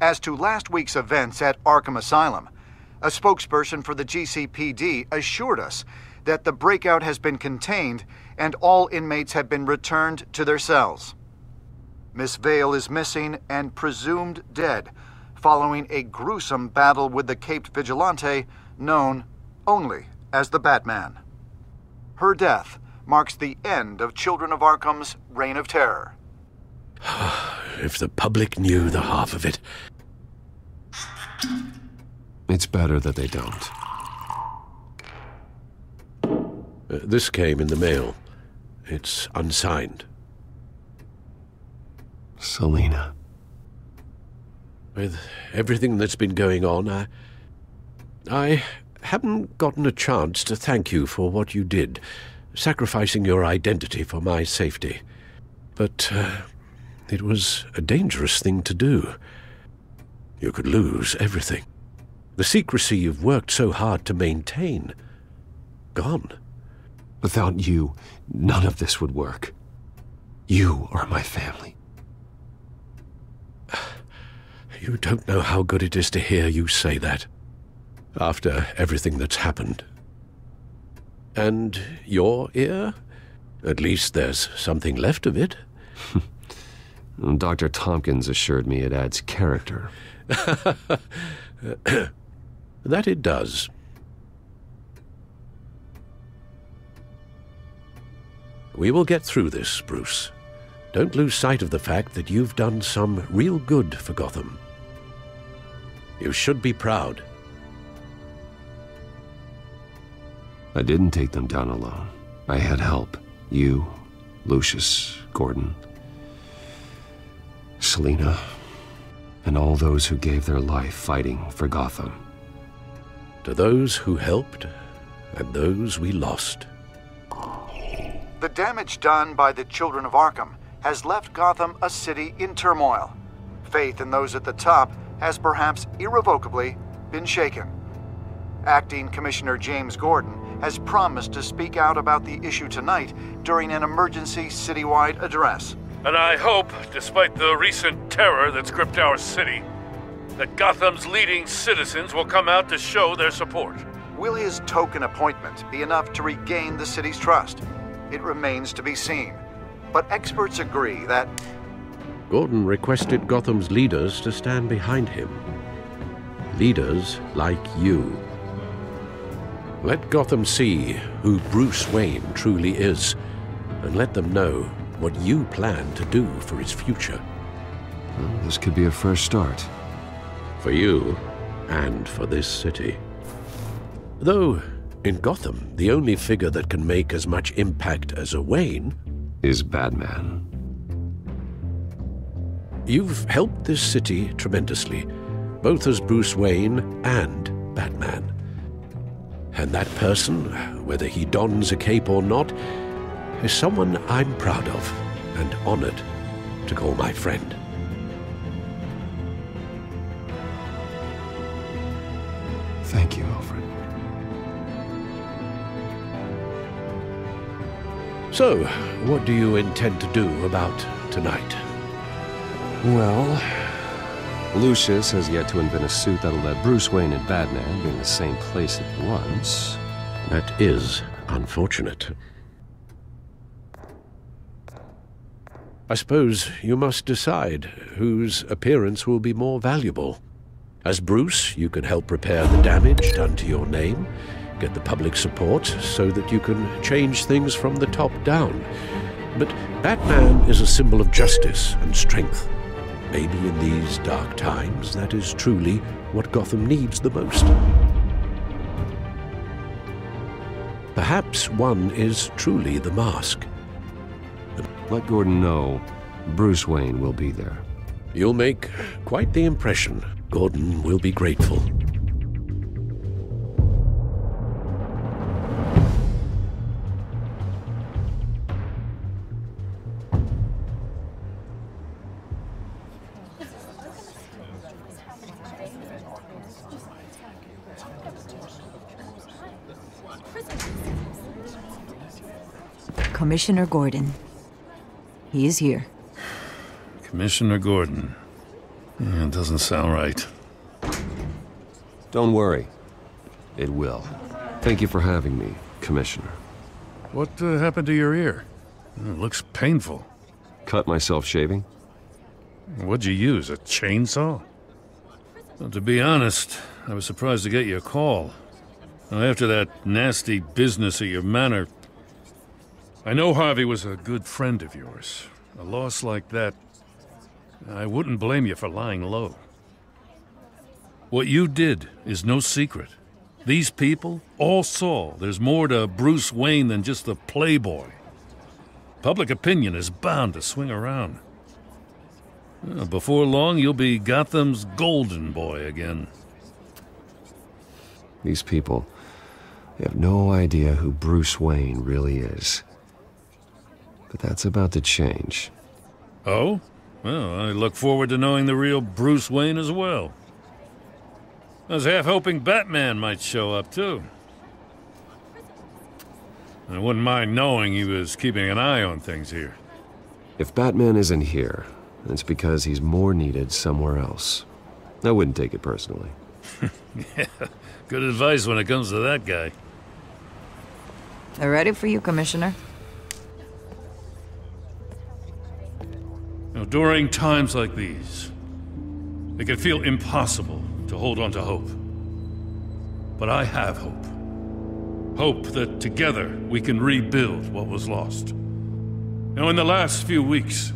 As to last week's events at Arkham Asylum, a spokesperson for the GCPD assured us that the breakout has been contained and all inmates have been returned to their cells. Miss Vale is missing and presumed dead, following a gruesome battle with the caped vigilante known only as the Batman. Her death marks the end of Children of Arkham's reign of terror. If the public knew the half of it. It's better that they don't. This came in the mail. It's unsigned. Selina. With everything that's been going on, I haven't gotten a chance to thank you for what you did, sacrificing your identity for my safety. But it was a dangerous thing to do. You could lose everything. The secrecy you've worked so hard to maintain. Gone. Without you, none of this would work. You are my family. You don't know how good it is to hear you say that. After everything that's happened. And your ear? At least there's something left of it. Dr. Tompkins assured me it adds character. That it does. We will get through this, Bruce. Don't lose sight of the fact that you've done some real good for Gotham. You should be proud. I didn't take them down alone. I had help. You, Lucius, Gordon, Selina, and all those who gave their life fighting for Gotham. To those who helped, and those we lost. The damage done by the Children of Arkham has left Gotham a city in turmoil. Faith in those at the top has perhaps irrevocably been shaken. Acting Commissioner James Gordon has promised to speak out about the issue tonight during an emergency citywide address. And I hope, despite the recent terror that's gripped our city, that Gotham's leading citizens will come out to show their support. Will his token appointment be enough to regain the city's trust? It remains to be seen. But experts agree that Gordon requested Gotham's leaders to stand behind him. Leaders like you. Let Gotham see who Bruce Wayne truly is, and let them know what you plan to do for its future. Well, this could be a first start. For you, and for this city. Though, in Gotham, the only figure that can make as much impact as a Wayne is Batman. You've helped this city tremendously, both as Bruce Wayne and Batman. And that person, whether he dons a cape or not, is someone I'm proud of and honored to call my friend. Thank you, Alfred. So, what do you intend to do about tonight? Well, Lucius has yet to invent a suit that'll let Bruce Wayne and Batman be in the same place at once. That is unfortunate. I suppose you must decide whose appearance will be more valuable. As Bruce, you can help repair the damage done to your name, get the public support so that you can change things from the top down. But Batman is a symbol of justice and strength. Maybe in these dark times, that is truly what Gotham needs the most. Perhaps one is truly the mask. Let Gordon know Bruce Wayne will be there. You'll make quite the impression. Gordon will be grateful. Commissioner Gordon. He is here. Commissioner Gordon. Yeah, it doesn't sound right. Don't worry. It will. Thank you for having me, Commissioner. What happened to your ear? It looks painful. Cut myself shaving? What'd you use, a chainsaw? Well, to be honest, I was surprised to get your call. Now, after that nasty business at your manor, I know Harvey was a good friend of yours. A loss like that, I wouldn't blame you for lying low. What you did is no secret. These people all saw there's more to Bruce Wayne than just the playboy. Public opinion is bound to swing around. Before long, you'll be Gotham's golden boy again. These people, they have no idea who Bruce Wayne really is. But that's about to change. Oh? Well, I look forward to knowing the real Bruce Wayne as well. I was half hoping Batman might show up, too. I wouldn't mind knowing he was keeping an eye on things here. If Batman isn't here, it's because he's more needed somewhere else. I wouldn't take it personally. Yeah, good advice when it comes to that guy. They're ready for you, Commissioner. Now, during times like these, it can feel impossible to hold on to hope. But I have hope. Hope that together we can rebuild what was lost. Now, in the last few weeks,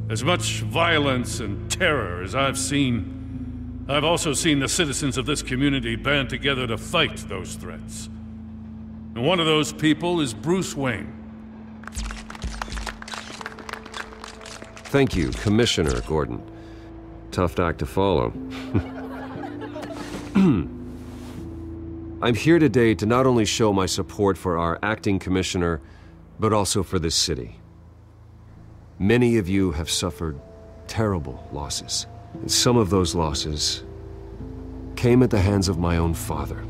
as much violence and terror as I've seen, I've also seen the citizens of this community band together to fight those threats. And one of those people is Bruce Wayne. Thank you, Commissioner Gordon. Tough act to follow. I'm here today to not only show my support for our acting commissioner, but also for this city. Many of you have suffered terrible losses. And some of those losses came at the hands of my own father,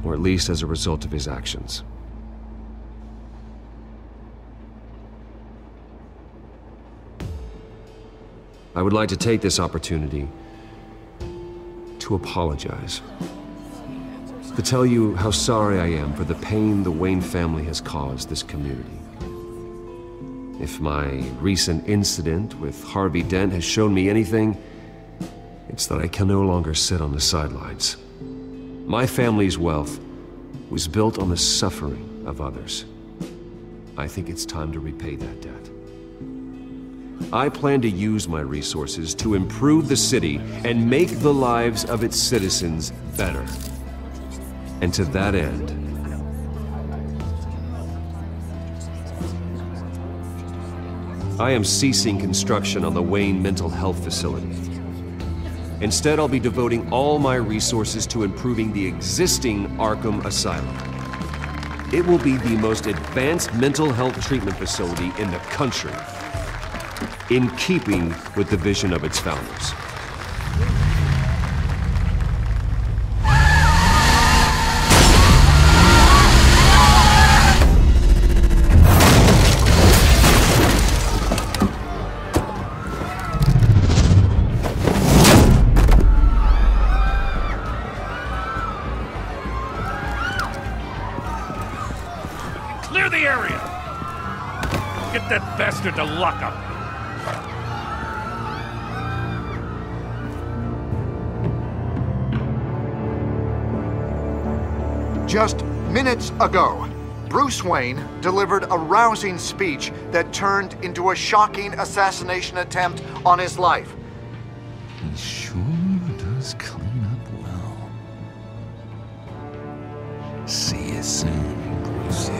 or at least as a result of his actions. I would like to take this opportunity to apologize. To tell you how sorry I am for the pain the Wayne family has caused this community. If my recent incident with Harvey Dent has shown me anything, it's that I can no longer sit on the sidelines. My family's wealth was built on the suffering of others. I think it's time to repay that debt. I plan to use my resources to improve the city and make the lives of its citizens better. And to that end, I am ceasing construction on the Wayne Mental Health Facility. Instead, I'll be devoting all my resources to improving the existing Arkham Asylum. It will be the most advanced mental health treatment facility in the country, in keeping with the vision of its founders. Clear the area! Get that bastard to lock up! Just minutes ago, Bruce Wayne delivered a rousing speech that turned into a shocking assassination attempt on his life. He sure does clean up well. See you soon, Brucey.